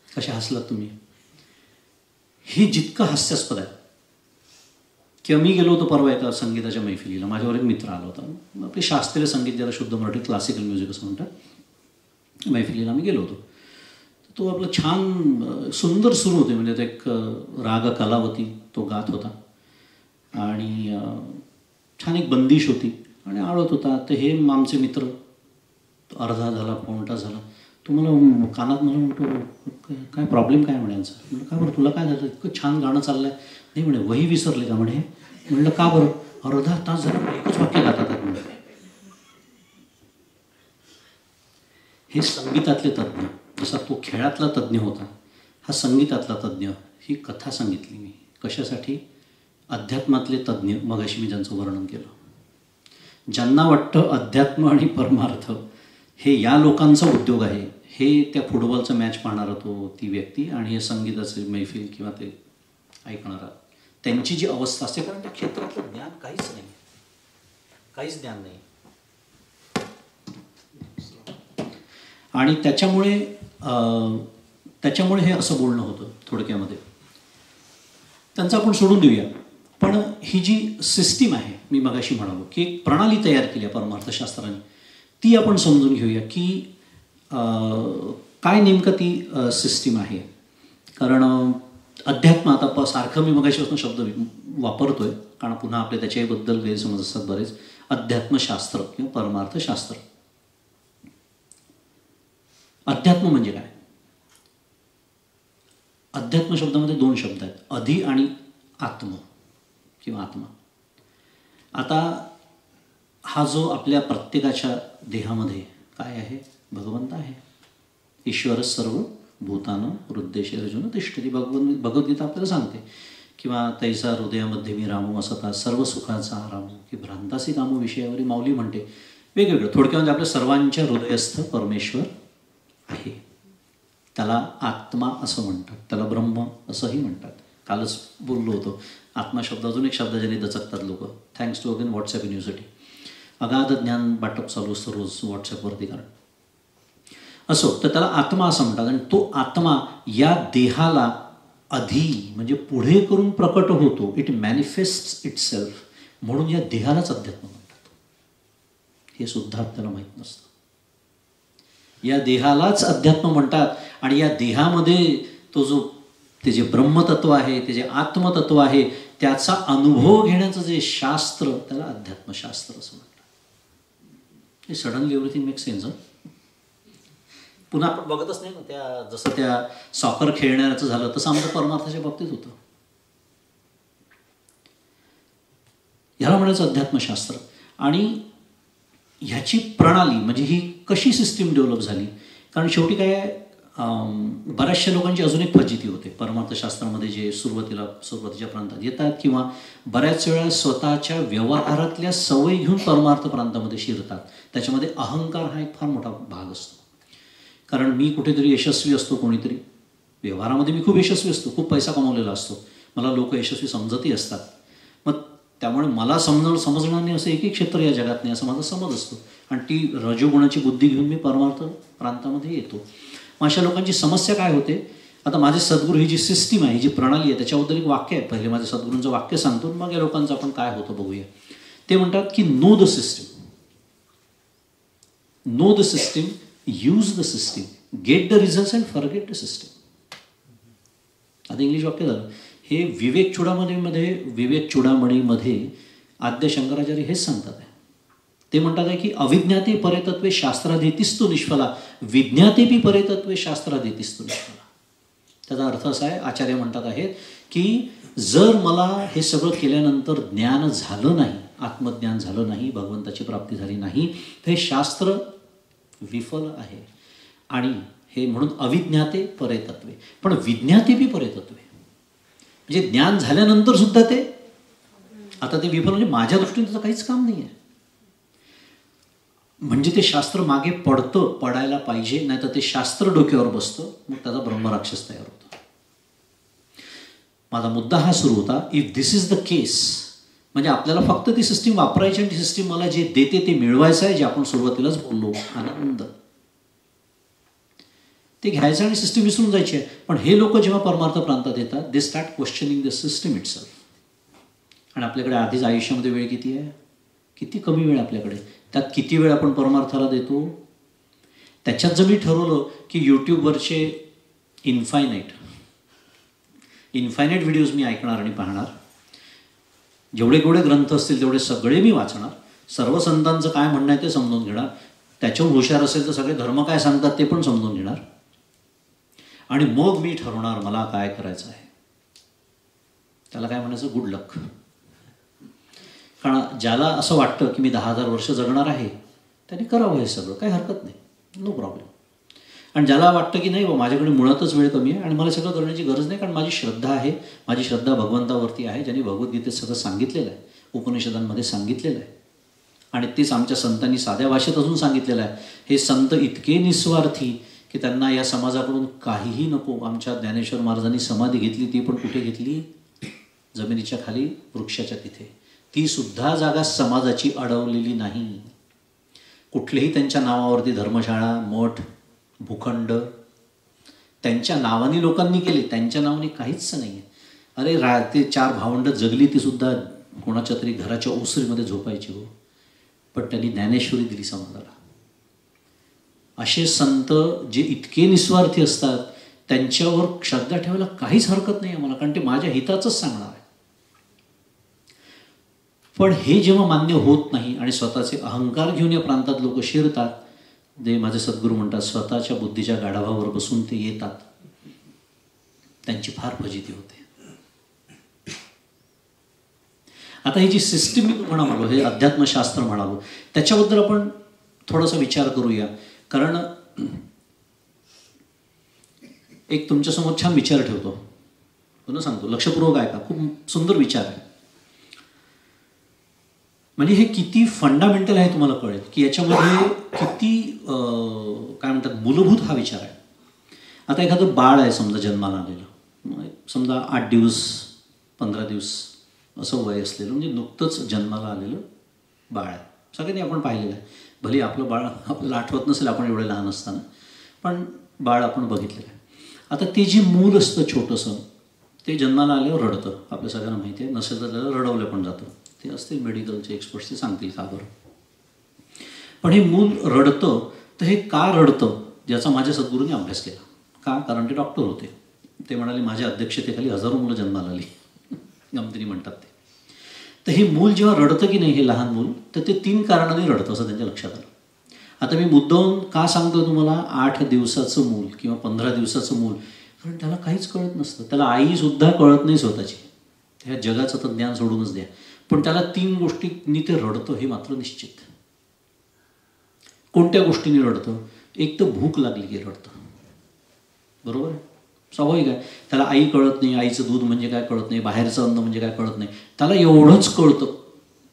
कशा हसलात तुम्ही? हे जितकं हास्यास्पद आहे. किंवा मी गेलो होतो परवा एका संगीताच्या मैफिलीला, माझ्यावर एक मित्र आला होता. आपले शास्त्रीय संगीत, ज्याला शुद्ध मराठी क्लासिकल म्युझिक असं म्हणतात, मैफिलीला मी गेलो होतो. तो आपलं छान सुंदर सुरू होते, म्हणजे तो एक राग कलावती तो गात होता आणि छान एक बंदिश होती आणि आळत होता. तर हे आमचे मित्र, अर्धा झाला, पाऊण तास झाला, तो मला कानात मला म्हणतो, काय प्रॉब्लेम काय म्हणायचं? म्हणलं का बरं, तुला काय झालं? इतकं छान गाणं चाललंय. नाही म्हणे, वही विसरले का म्हणे. म्हणलं का बरं? अर्धा तास झाला एकच वाक्य गातात म्हणजे. हे संगीतातले तज्ज्ञ, जसा तो खेळातला तज्ज्ञ होता, हा संगीतातला तज्ज्ञ. ही कथा सांगितली मी कशासाठी? अध्यात्मातले तज्ज्ञ मगाशी मी ज्यांचं वर्णन केलं, ज्यांना वाटतं अध्यात्म आणि परमार्थ हे या लोकांचा उद्योग आहे, हे त्या फुटबॉलचं मॅच पाहणारा तो ती व्यक्ती आणि हे संगीताचे मैफिल किंवा ते ऐकणारा, त्यांची जी अवस्था असते, कारण त्या क्षेत्रातलं ज्ञान काहीच नाही, काहीच ज्ञान नाही. आणि त्याच्यामुळे हे असं बोलणं होतं थोडक्यामध्ये. त्यांचं आपण सोडून देऊया. पण ही जी सिस्टीम आहे, मी मगाशी म्हणालो की एक प्रणाली तयार केली आहे परमार्थशास्त्राने, ती आपण समजून घेऊया की काय नेमकं ती सिस्टीम आहे. कारण अध्यात्म, आता सारखं मी मगाशीपासून शब्द वापरतोय कारण पुन्हा आपले त्याच्याबद्दल गैरसमज असतात बरेच. अध्यात्मशास्त्र किंवा परमार्थशास्त्र. अध्यात्म म्हणजे काय? अध्यात्म शब्दामध्ये दोन शब्द आहेत, अधि आणि आत्म किंवा आत्मा. आता हा जो आपल्या प्रत्येकाच्या देहामध्ये काय आहे? भगवंत आहे. ईश्वर सर्व भूतानं हृदयेषु अर्जुन तिष्ठति. भगवद्गीता आपल्याला सांगते किंवा तैसा हृदयामध्ये मी रामू असता सर्व सुखाचा रामू, की भ्रांतासी कामू विषयावरी माऊली म्हणते. वेगवेगळं थोडक्यामध्ये आपल्या सर्वांच्या हृदयस्थ परमेश्वर आहे. त्याला आत्मा असं म्हणतात, त्याला ब्रह्म असंही म्हणतात. कालच बोललो होतो, आत्मा शब्द अजून एक शब्द ज्याने दचकतात लोक. Thanks to again WhatsApp university. अगाध ज्ञान वाटप चालू असतं रोज व्हॉट्सॲपवरती. कारण असो तर त्याला आत्मा असं म्हणतात. आणि तो आत्मा या देहाला अधि म्हणजे पुढे करून प्रकट होतो. It manifest itself. म्हणून या देहालाच अध्यात्म म्हणतात. हे सुद्धा आपल्याला माहीत नसतं. या देहालाच अध्यात्म म्हणतात. आणि या देहामध्ये तो जो ते जे ब्रह्मतत्व आहे, ते जे आत्मतत्व आहे, त्याचा अनुभव घेण्याचं जे शास्त्र, त्याला अध्यात्मशास्त्र असं म्हणतात. हे सडनली एव्हरीथिंग मेक सेन्स. पुन्हा आपण बघतच नाही ना, त्या जसं त्या सॉकर खेळण्याचं झालं तसं आमचं परमार्थाच्या बाबतीत होतं. ह्याला म्हणायचं अध्यात्मशास्त्र. आणि ह्याची प्रणाली म्हणजे ही कशी सिस्टीम डेव्हलप झाली. कारण शेवटी काय, बऱ्याचशा लोकांची अजून एक फजिती होते परमार्थशास्त्रामध्ये, जे सुरुवातीच्या प्रांतात येतात किंवा बऱ्याच वेळा स्वतःच्या व्यवहारातल्या सवयी घेऊन परमार्थ प्रांतामध्ये शिरतात. त्याच्यामध्ये अहंकार हा एक फार मोठा भाग असतो. कारण मी कुठेतरी यशस्वी असतो, कोणीतरी व्यवहारामध्ये मी खूप यशस्वी असतो, खूप पैसा कमवलेला असतो, मला लोक यशस्वी समजतही असतात. मग त्यामुळे मला समजणार नाही असं एकही क्षेत्र या जगात नाही असं माझा समज असतो. आणि ती रजोगुणाची बुद्धी घेऊन मी परमार्थ प्रांतामध्ये येतो. मग अशा लोकांची समस्या काय होते? आता माझे सद्गुरू, ही जी सिस्टीम आहे, ही जी प्रणाली आहे, त्याच्याबद्दल एक वाक्य आहे. पहिले माझ्या सद्गुरूंचं वाक्य सांगतो, मग या लोकांचं आपण काय होतं बघूया. ते म्हणतात की know the system, know the system, use the system, get the results and forget the system. आता इंग्लिश वाक्य झालं. हे विवेक चूडामणीमध्ये आद्य शंकराचार्य हेच सांगतात आहे. ते म्हणतात आहे की अविज्ञाते परेतत्वे शास्त्राधीतिस्तु निष्फला, विज्ञातेपि परेतत्वे शास्त्राधीतिस्तु निष्फला. त्याचा अर्थ असा आहे, आचार्य म्हणतात आहेत की जर मला हे सगळं केल्यानंतर ज्ञान झालं नाही, आत्मज्ञान झालं नाही, भगवंताची प्राप्ती झाली नाही, तर हे शास्त्र विफल आहे. आणि हे म्हणून अविज्ञाते परेतत्वे. पण विज्ञातेपि परेतत्वे म्हणजे ज्ञान झाल्यानंतर सुद्धा ते, आता ते विफल म्हणजे माझ्या दृष्टीने त्याचं काहीच काम नाही आहे. म्हणजे ते शास्त्र मागे पडायला पाहिजे, नाही तर ते शास्त्र डोक्यावर बसतं, मग त्याचा ब्रह्मराक्षस तयार होतो. माझा मुद्दा हा सुरू होता, इफ दिस इज द केस, म्हणजे आपल्याला फक्त ती सिस्टीम वापरायची आणि ती सिस्टीम मला जे देते ते मिळवायचं आहे, जे आपण सुरुवातीलाच बोललो, आनंद. ते घ्यायचं आणि सिस्टीम विसरून जायची आहे. पण हे लोक जेव्हा परमार्थ प्रांतात येतात, they start questioning the system itself. आणि आपल्याकडे आधीच आयुष्यामध्ये वेळ किती आहे? किती कमी वेळ आपल्याकडे. त्यात किती वेळ आपण परमार्थाला देतो? त्याच्यात जर मी ठरवलं की यूट्यूबवरचे इन्फायनाईट व्हिडिओज मी ऐकणार आणि पाहणार, जेवढे केवढे ग्रंथ असतील तेवढे सगळे मी वाचणार, सर्व संतांचं काय म्हणणं आहे ते समजून घेणार, त्याच्यावर हुशार असेल तर सगळे धर्म काय सांगतात ते पण समजून घेणार, आणि मग मी ठरवणार मला काय करायचं आहे. त्याला काय म्हणायचं? गुड लक. कारण ज्याला असं वाटतं की मी 10,000 वर्ष जगणार आहे त्यांनी करावं हे सगळं, काही हरकत नाही, नो प्रॉब्लेम. आणि ज्याला वाटतं की नाही बा माझ्याकडे मुळातच वेळ कमी आहे आणि मला सगळं करण्याची गरज नाही, कारण माझी श्रद्धा आहे, माझी श्रद्धा भगवंतावरती आहे, ज्यांनी भगवद्गीतेत सगळं सांगितलेलं आहे, उपनिषदांमध्ये सांगितलेलं आहे, आणि तेच आमच्या संतांनी साध्या भाषेत अजून सांगितलेलं आहे. हे संत इतके निस्वार्थी की त्यांना या समाजाकडून काहीही नको. आमच्या ज्ञानेश्वर महाराजांनी समाधी घेतली, ती पण कुठे घेतली? जमिनीच्या खाली, वृक्षाच्या तिथे. ती सुद्धा जागा समाजाची अडवलेली नाही. कुठलेही त्यांच्या नावावरती धर्मशाळा, मठ, भूखंड त्यांच्या नावाने लोकांनी केले, त्यांच्या नावाने काहीच नाही आहे. अरे ते 4 भावंड जगली, ती सुद्धा कोणाच्या तरी घराच्या ओसरीमध्ये झोपायची हो, पण त्यांनी ज्ञानेश्वरी दिली समाजाला. असे संत जे इतके निस्वार्थी असतात त्यांच्यावर श्रद्धा ठेवायला काहीच हरकत नाही आम्हाला, कारण ते माझ्या हिताचंच सांगणार आहे. पण हे जेव्हा मान्य होत नाही आणि स्वतःचे अहंकार घेऊन या प्रांतात लोक शिरतात, जे माझे सद्गुरू म्हणतात स्वतःच्या बुद्धीच्या गाढवावर बसून ते येतात, त्यांची फार फजिती होते. आता ही जी सिस्टीम मी म्हणालो, हे अध्यात्मशास्त्र म्हणालो, त्याच्याबद्दल आपण थोडासा विचार करूया. कारण एक तुमच्यासमोर छान विचार ठेवतो, पुन्हा सांगतो, लक्षपूर्वक ऐका, खूप सुंदर विचार आहे. म्हणजे हे किती फंडामेंटल आहे तुम्हाला कळेल की याच्यामध्ये किती काय म्हणतात मूलभूत हा विचार आहे. आता एखादं बाळ आहे समजा जन्माला आलेलं, समजा 8 दिवस 15 दिवस असं वय असलेलं, म्हणजे नुकतंच जन्माला आलेलं बाळ आहे. सगळ्यांनी आपण पाहिलेलं आहे. भले आपलं बाळ आपल्याला आठवत नसेल, आपण एवढे लहान असताना, पण बाळ आपण बघितलेलं आहे. आता ते जे मूल असतं छोटंसं, ते जन्माला आल्यावर रडतं, आपल्या सगळ्यांना माहिती आहे. नसेल तर त्याला रडवलं पण जातं, ते असतील मेडिकलचे एक्सपर्ट्स, ते सांगतील का बरं. पण हे मूल रडतं, तर हे का रडतं ज्याचा माझ्या सद्गुरूंनी अभ्यास केला. का? कारण ते डॉक्टर होते. ते म्हणाले माझ्या अध्यक्षतेखाली 1000 मुलं जन्माला आली, गमतीने म्हणतात ते. तर हे मूल जेव्हा रडतं की नाही, हे लहान मूल, तर ते 3 कारणाने रडतं असं त्यांच्या लक्षात आलं. आता मी मुद्दाम का सांगतो तुम्हाला, 8 दिवसाचं मूल किंवा 15 दिवसाचं मूल, कारण त्याला काहीच कळत नसतं, त्याला आईसुद्धा कळत नाही स्वतःची, ह्या जगाचं तर ज्ञान सोडूनच द्या. पण त्याला 3 गोष्टींनी ते रडतं हे मात्र निश्चित. कोणत्या गोष्टींनी रडतं? एक तर भूक लागली की रडतं, बरोबर आहे, स्वाभाविक आहे. त्याला आई कळत नाही, आईचं दूध म्हणजे काय कळत नाही, बाहेरचं अन्न म्हणजे काय कळत नाही, त्याला एवढंच कळतं.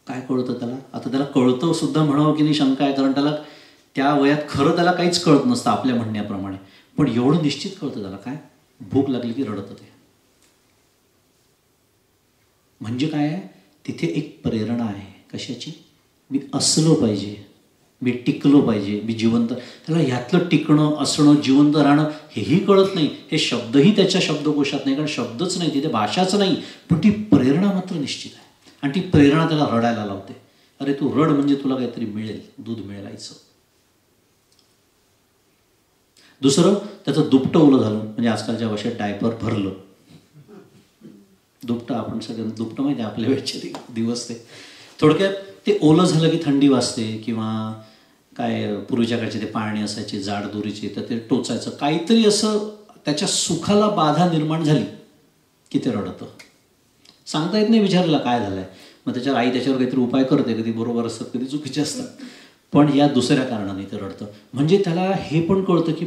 काय कळतं त्याला? आता त्याला कळतं सुद्धा म्हणावं की नाही शंका आहे, कारण त्याला त्या वयात खरं त्याला काहीच कळत नसतं आपल्या म्हणण्याप्रमाणे, पण एवढं निश्चित कळतं त्याला, काय? भूक लागली की रडतं ते. म्हणजे काय आहे? तिथे एक प्रेरणा आहे. कशाची? मी असलो पाहिजे, मी टिकलो पाहिजे, मी जिवंत. त्याला ह्यातलं टिकणं, असणं, जिवंत राहणं हेही कळत नाही, हे शब्दही त्याच्या शब्दकोशात नाही, कारण शब्दच नाही तिथे, भाषाच नाही, पण ती प्रेरणा मात्र निश्चित आहे. आणि ती प्रेरणा त्याला रडायला लावते. अरे तू रड म्हणजे तुला काहीतरी मिळेल, दूध मिळायचं. दुसरं, त्याचं दुपटं ओलं झालं, म्हणजे आजकालच्या भाषेत डायपर भरलं. दुपटं, आपण सगळ्यांना दुपटं माहिती आहे, आपल्या वेळचे दिवस ते. थोडक्यात ते ओलं झालं की थंडी वाजते, किंवा काय पूर्वीच्या काळचे ते पाळणे असायचे जाड दोरीचे, तर ते टोचायचं, काहीतरी असं त्याच्या सुखाला बाधा निर्माण झाली की ते रडतं. सांगता येत नाही विचारलेला काय झालं आहे. मग त्याच्यावर आई त्याच्यावर काहीतरी उपाय करते, कधी बरोबर असतात कधी चुकीचे असतात, पण या दुसऱ्या कारणाने ते रडतं. म्हणजे त्याला हे पण कळतं की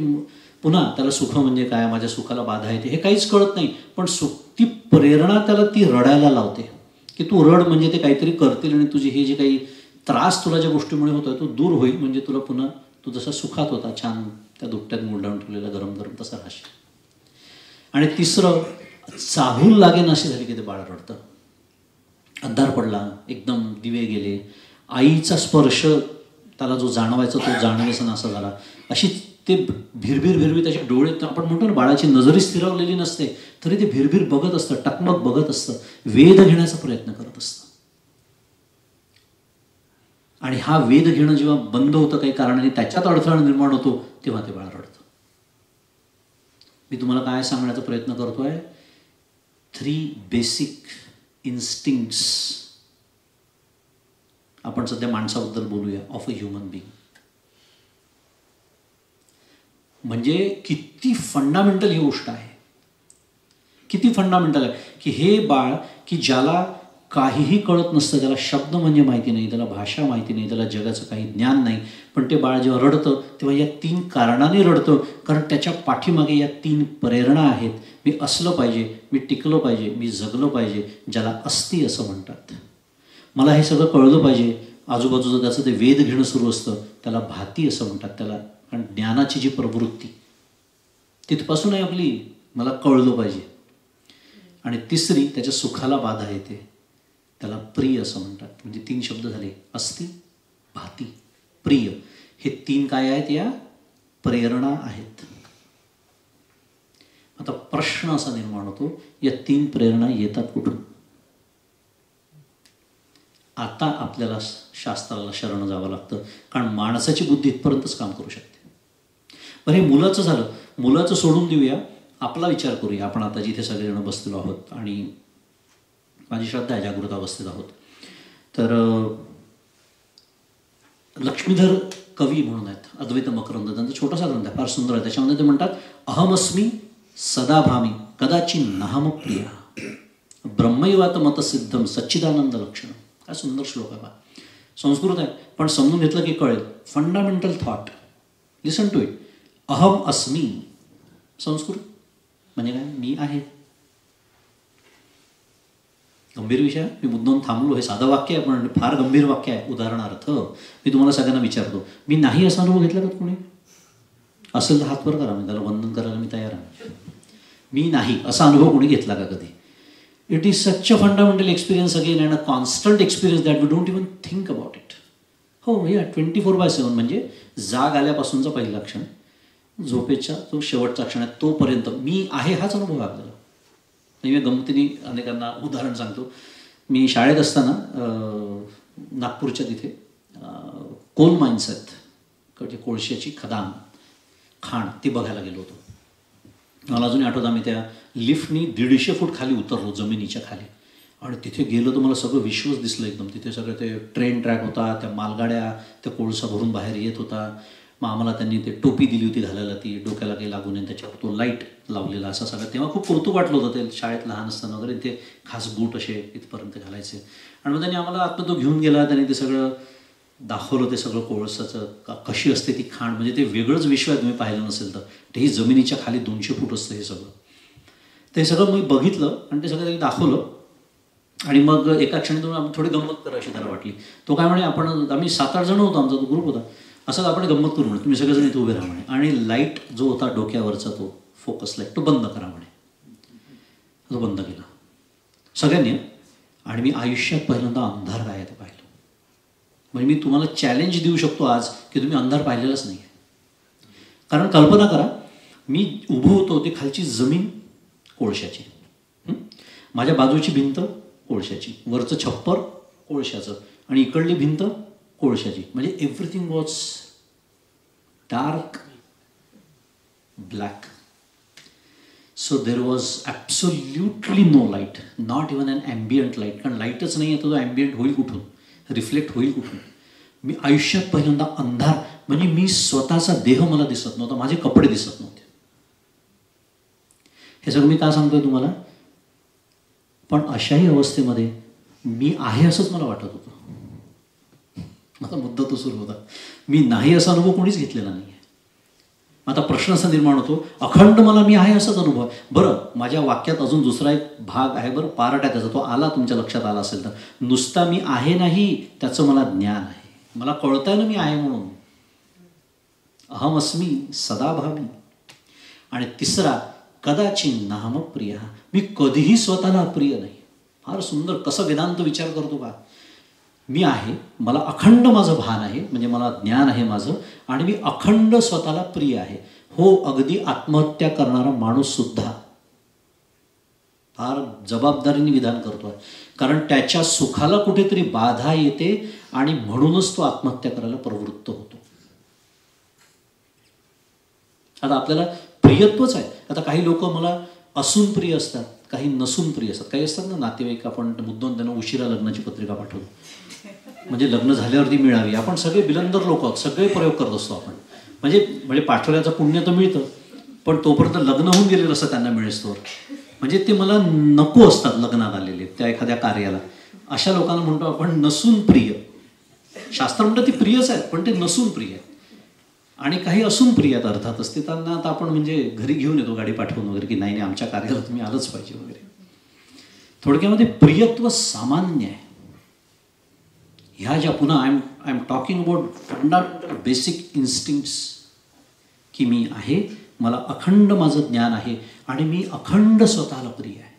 पुन्हा त्याला सुख म्हणजे काय, माझ्या सुखाला बाधा येते, हे काहीच कळत नाही, पण ती प्रेरणा त्याला ती रडायला लावते की तू रड म्हणजे ते काहीतरी करतील आणि तुझी हे जे काही त्रास तुला ज्या गोष्टीमुळे होतोय तो दूर होईल, म्हणजे तुला पुन्हा तू जसा सुखात होता छान त्या दुपट्यात गुंडाळून ठेवलेला गरम गरम तसा राहशील. आणि तिसरं, चाहूल लागेन अशी झाली की ते बाळ रडतं. अंधार पडला, एकदम दिवे गेले, आईचा स्पर्श त्याला जो जाणवायचा तो जाणवेस असं झाला. अशी ते भिरभिर भिरभिर त्याचे डोळे, आपण म्हणतो ना बाळाची नजरी स्थिरावलेली नसते तरी ते भिरभिर बघत असतं, टकमक बघत असतं, वेध घेण्याचा प्रयत्न करत असतं. आणि हा वेध घेणं जेव्हा बंद होतं काही कारणाने, त्याच्यात अडथळा निर्माण होतो, तेव्हा ते बाळ रडतं. मी तुम्हाला काय सांगण्याचा प्रयत्न करतोय, 3 बेसिक इन्स्टिंक्ट्स. आपण सध्या माणसाबद्दल बोलूया, ऑफ अ ह्युमन बिंग. म्हणजे किती फंडामेंटल ही गोष्ट आहे, किती फंडामेंटल आहे की हे बाळ की ज्याला काहीही कळत नसतं, त्याला शब्द म्हणजे माहिती नाही, त्याला भाषा माहिती नाही, त्याला जगाचं काही ज्ञान नाही, पण ते बाळ जेव्हा रडतं तेव्हा या 3 कारणाने रडतं. कारण त्याच्या पाठीमागे या 3 प्रेरणा आहेत. मी असलं पाहिजे, मी टिकलं पाहिजे, मी जगलं पाहिजे, ज्याला अस्ती असं म्हणतात. मला हे सगळं कळलं पाहिजे. आजूबाजूचं त्याचं ते वेध घेणं सुरू असतं, त्याला भाती असं म्हणतात त्याला. कारण ज्ञानाची जी प्रवृत्ती तिथपासून आहे आपली, मला कळलं पाहिजे. आणि तिसरी त्याच्या सुखाला बाधा येते, त्याला प्रिय असं म्हणतात. म्हणजे 3 शब्द झाले, अस्ति, भाती, प्रिय. हे 3 काय आहेत, या प्रेरणा आहेत. आता प्रश्न असा निर्माण होतो, या 3 प्रेरणा येतात कुठून? आता आपल्याला शास्त्राला शरण जावं लागतं, कारण माणसाची बुद्धी इथपर्यंतच काम करू शकते. बरं, हे मुलाचं झालं, मुलाचं सोडून देऊया, आपला विचार करूया. आपण आता जिथे सगळेजण बसलेलो आहोत आणि माझी श्रद्धा आहे जागृत अवस्थेत आहोत. तर लक्ष्मीधर कवी म्हणून आहेत, अद्वैत मकरंद, त्यांचा छोटासा ग्रंथ आहे, फार सुंदर आहे. त्याच्यामध्ये ते म्हणतात, अहमस्मी सदाभामी कदाचित नाहम प्रिया ब्रह्मैवात मतसिद्धम सच्चिदानंद लक्षणम. काय सुंदर श्लोक आहे बा. संस्कृत आहे पण समजून घेतलं की कळेल. Fundamental thought, listen to it. अहम अस्मी, संस्कृत म्हणजे काय, मी आहे. गंभीर विषय, मी मुद्दाम थांबलो. हे साधं वाक्य आहे पण फार गंभीर वाक्य आहे. उदाहरणार्थ मी तुम्हाला सगळ्यांना विचारतो, मी नाही असा अनुभव घेतला का कोणी? असेल तर हात वर करा, मी त्याला वंदन करायला मी तयार आहे. मी नाही असा अनुभव कोणी घेतला का कधी? It is such a fundamental experience again and a constant experience that we don't even think about it. हो या 24/7 म्हणजे जाग आल्यापासूनचा पहिला क्षण, झोपेचा जो शेवटचा क्षण आहे तोपर्यंत मी आहे हाच अनुभव आहे आपल्याला. मी गमतीने अनेकांना उदाहरण सांगतो. मी शाळेत असताना नागपूरच्या तिथे कोल माइन्स आहेत, कोळशाची खदान, खाण, ती बघायला गेलो होतो. मला अजूनही आठवतं, आम्ही त्या लिफ्टनी 150 फूट खाली उतरलो, जमिनीच्या खाली. आणि तिथे गेलो तर मला सगळं विश्वच दिसलं एकदम. तिथे सगळं ते ट्रेन ट्रॅक होता, त्या मालगाड्या, त्या कोळसा भरून बाहेर येत होता. मग आम्हाला त्यांनी ते टोपी दिली होती घालायला, ती डोक्याला काही लागू नये, त्याच्यावर तो लाईट लावलेला असा सगळं. तेव्हा खूप कौतुक वाटलं होतं ते शाळेत लहान असताना वगैरे. ते खास बूट असे इथपर्यंत घालायचे. आणि मग त्यांनी आम्हाला आत्ता तो घेऊन गेला, त्यांनी ते सगळं दाखवलं, ते सगळं कोळसाचं कशी असते ती खाण. म्हणजे ते वेगळंच विश्व आहे, तुम्ही पाहिलं नसेल तर. ते ही जमिनीच्या खाली 200 फूट असतं हे सगळं. ते सगळं मी बघितलं आणि ते सगळं त्यांनी दाखवलं. आणि मग एका क्षणी तुम्ही थोडी गंमत करा अशी त्याला वाटली. तो काय म्हणे, आम्ही 7-8 जण होतो, आमचा तो ग्रुप होता. असं आपण गंमत करू म्हणे, तुम्ही सगळेजण इथे उभे राहा म्हणे, आणि लाईट जो होता डोक्यावरचा तो फोकस लाईट तो बंद करा म्हणे. तो बंद केला सगळ्यांनी. आणि मी आयुष्यात पहिल्यांदा अंधार काय ते पाहिलं. म्हणजे मी तुम्हाला चॅलेंज देऊ शकतो आज की तुम्ही अंधार पाहिलेलाच नाही आहे. कारण कल्पना करा, मी उभं होतो, ते खालची जमीन कोळशाची, माझ्या बाजूची भिंत कोळशाची, वरचं छप्पर कोळशाचं, आणि इकडली भिंत कोळशाची. म्हणजे everything was dark black. So there was absolutely no light, not even an ambient light. कारण लाईटच नाही आहे तर तो ॲम्बियंट होईल कुठून, रिफ्लेक्ट होईल कुठून? मी आयुष्यात पहिल्यांदा अंधार, म्हणजे मी स्वतःचा देह मला दिसत नव्हता, माझे कपडे दिसत नव्हते. हे सगळं मी का सांगतोय तुम्हाला? पण अशाही अवस्थेमध्ये मी आहे असंच मला वाटत होतं. माझा मुद्दा तो सुरू होता, मी नाही असा अनुभव कोणीच घेतलेला नाही आहे. आता प्रश्न असा निर्माण होतो, अखंड मला मी आहे असाच अनुभव आहे. बरं, माझ्या वाक्यात अजून दुसरा एक भाग आहे, बरं, पार्ट आहे त्याचा, तो आला तुमच्या लक्षात आला असेल तर. नुसता मी आहे नाही, त्याचं मला ज्ञान आहे, मला कळतंय ना मी आहे म्हणून. अहमस्मी सदाभामी. आणि तिसरा, कदाचित नाहम प्रिया, मी कधीही स्वतःला अप्रिय नाही. फार सुंदर कसं वेदांत विचार करतो का. मी आहे, मला अखंड माझं भान आहे, म्हणजे मला ज्ञान आहे माझं, आणि मी अखंड स्वतःला प्रिय आहे. हो, अगदी आत्महत्या करणारा माणूस सुद्धा फार जबाबदारीने विधान करतोय, कारण त्याच्या सुखाला कुठेतरी बाधा येते आणि म्हणूनच तो आत्महत्या करायला प्रवृत्त होतो. आता आपल्याला प्रियत्वच आहे. आता काही लोक मला असून प्रिय असतात, काही नसून प्रिय असतात. काही असतात ना नातेवाईक, आपण मुद्दाम त्यांना उशिरा लग्नाची पत्रिका पाठवतो, म्हणजे लग्न झाल्यावरती मिळावी. आपण सगळे बिलंदर लोक, सगळे प्रयोग करत असतो आपण. म्हणजे पाठवल्याचं पुण्य तर मिळतं, पण तोपर्यंत लग्न होऊन गेलेलं असतं त्यांना मिळेस्तोवर. म्हणजे ते मला नको असतात लग्नात आलेले त्या एखाद्या कार्याला. अशा लोकांना म्हणतो आपण नसून प्रिय. शास्त्र म्हणतं ती प्रियच आहेत, पण ते नसून प्रिय आहेत. आणि काही असून प्रिय आहेत अर्थातच. ते त्यांना आता आपण म्हणजे घरी घेऊन येतो गाडी पाठवून वगैरे, की नाही आमच्या कार्याला तुम्ही आलंच पाहिजे वगैरे. थोडक्यामध्ये प्रियत्व सामान्य आहे. ह्या ज्या पुन्हा I am talking about fundamental basic instincts, की मी आहे, मला अखंड माझं ज्ञान आहे आणि मी अखंड स्वतःला प्रिय आहे.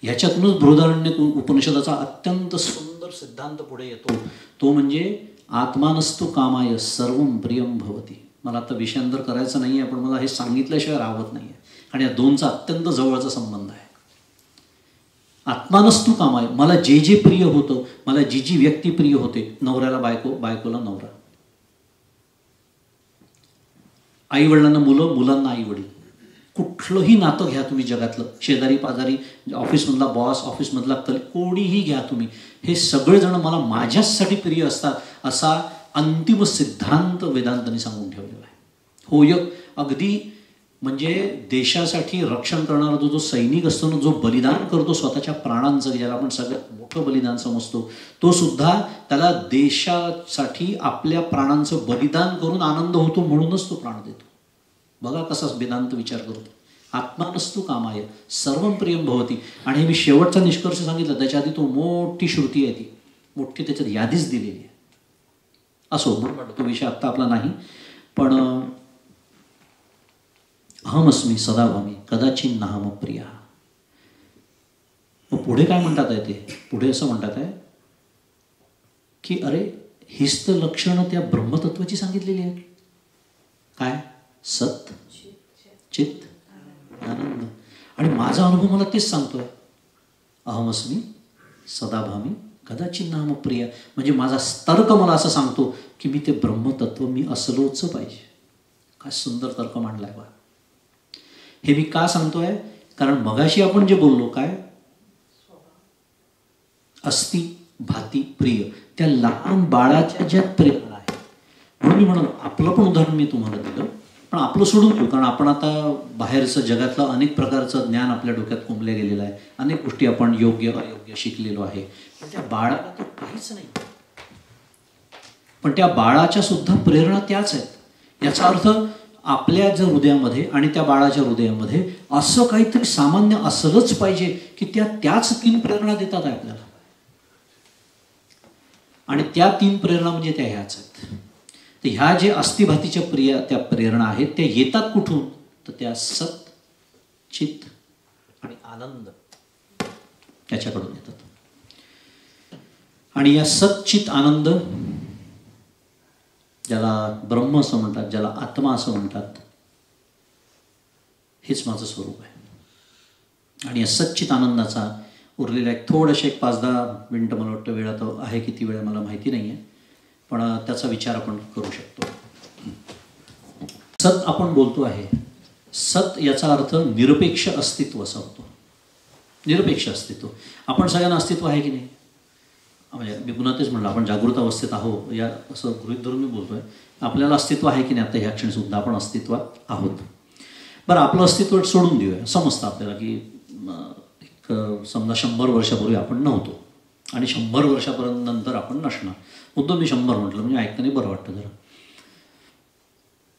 ह्याच्यातूनच बृहदारण्यक उपनिषदाचा अत्यंत सुंदर सिद्धांत पुढे येतो. तो म्हणजे आत्मानस्तु कामाय सर्वं प्रियं भवती. मला आता विषयांतर करायचं नाही आहे, पण मला हे सांगितल्याशिवाय राहत नाही आहे, आणि या दोनचा अत्यंत जवळचा संबंध आहे. आत्मानस्तु कामाय, मला जे जे प्रिय होतं, मला जी जी व्यक्ती प्रिय होते, नवऱ्याला बायको, बायकोला नवरा, आई वडिलांना मुलं, मुलांना आई वडील. कुठलंही नातं घ्या तुम्ही जगातलं, शेजारी पाजारी, ऑफिसमधला बॉस, ऑफिसमधला कोणीही घ्या तुम्ही, हे सगळेजण मला माझ्यासाठी प्रिय असतात, असा अंतिम सिद्धांत वेदांतांनी सांगून ठेवलेला आहे. होय, अगदी म्हणजे देशासाठी रक्षण करणारा जो सैनिक असतो ना, जो बलिदान करतो स्वतःच्या प्राणांचं, ज्याला आपण सगळ्यात मोठं बलिदान समजतो, तो सुद्धा त्याला देशासाठी आपल्या प्राणांचं बलिदान करून आनंद होतो, म्हणूनच तो प्राण देतो. बघा कसा वेदांत विचार करतो. आत्मानस्तु कामाय सर्वं प्रियं भवती. आणि हे मी शेवटचा निष्कर्ष सांगितला, त्याच्या आधी तो मोठी श्रुती आहे, ती मोठी त्याच्यात यादीच दिलेली आहे. असो, तो विषय आत्ता आपला नाही. पण अहमस्मी सदाभामी कदाचिन नाहम प्रिया. मग पुढे काय म्हणतात आहे ते? पुढे असं म्हणतात आहे की अरे, हीच तर लक्षणं त्या ब्रह्मतत्वाची सांगितलेली आहेत. काय? सत, चित, आनंद. आणि माझा अनुभव मला तेच सांगतोय, अहमस्मी सदाभामी कदाचित नाम प्रिया. म्हणजे माझा तर्क मला असं सांगतो की मी ते ब्रह्मतत्व मी असलोच पाहिजे. काय सुंदर तर्क मांडलाय बा. हे मी का सांगतोय? कारण मगाशी आपण जे बोललो, काय अस्ति भाती प्रिय, त्या लहान बाळाच्या ज्या प्रेरणा आहे. म्हणून मी म्हणून आपलं पण उदाहरण मी तुम्हाला दिलं, पण आपलं सोडून देऊ, कारण आपण आता बाहेरचं जगातलं अनेक प्रकारचं ज्ञान आपल्या डोक्यात कोंबल्या गेलेलं आहे. अनेक गोष्टी आपण योग्य अयोग्य शिकलेलो आहे. पण त्या बाळाला तर काहीच नाही. पण त्या बाळाच्या सुद्धा प्रेरणा त्याच आहेत. याचा अर्थ आपल्या जर हृदयामध्ये आणि त्या बाळाच्या हृदयामध्ये असं काहीतरी सामान्य असलंच पाहिजे की त्याच 3 प्रेरणा देतात आहे आपल्याला. आणि त्या 3 प्रेरणा म्हणजे त्या ह्याच आहेत. तर ह्या जे अस्तिभातीच्या त्या प्रेरणा आहेत, त्या येतात कुठून? तर त्या सत, चित आणि आनंद त्याच्याकडून येतात. आणि या सच्चित आनंद, ज्याला ब्रह्म असं म्हणतात, ज्याला आत्मा असं म्हणतात, हेच माझं स्वरूप आहे. आणि या सच्चित आनंदाचा उरलेला एक थोडेसे 5-10 मिनिटं मला वाटतं, वेळा तर आहे किती वेळ मला माहिती नाही आहे, पण त्याचा विचार आपण करू शकतो. सत आपण बोलतो आहे. सत याचा अर्थ निरपेक्ष अस्तित्व असा होतो. निरपेक्ष अस्तित्व. आपण सगळ्यांना अस्तित्व आहे की नाही? म्हणजे मी पुन्हा तेच म्हणलं, आपण जागृत अवस्थेत आहोत या असं गृहीत धरून मी बोलतोय. आपल्याला अस्तित्व आहे की नाही? आता ह्या क्षणी सुद्धा आपण अस्तित्वात आहोत. बरं, आपलं अस्तित्व सोडून देऊया. समजतं आपल्याला की समजा 100 वर्षापूर्वी आपण नव्हतो आणि 100 वर्षापर्यंत नंतर आपण नसणार. मुद्दाम मी 100 म्हटलं म्हणजे ऐकताना बरं वाटतं जरा.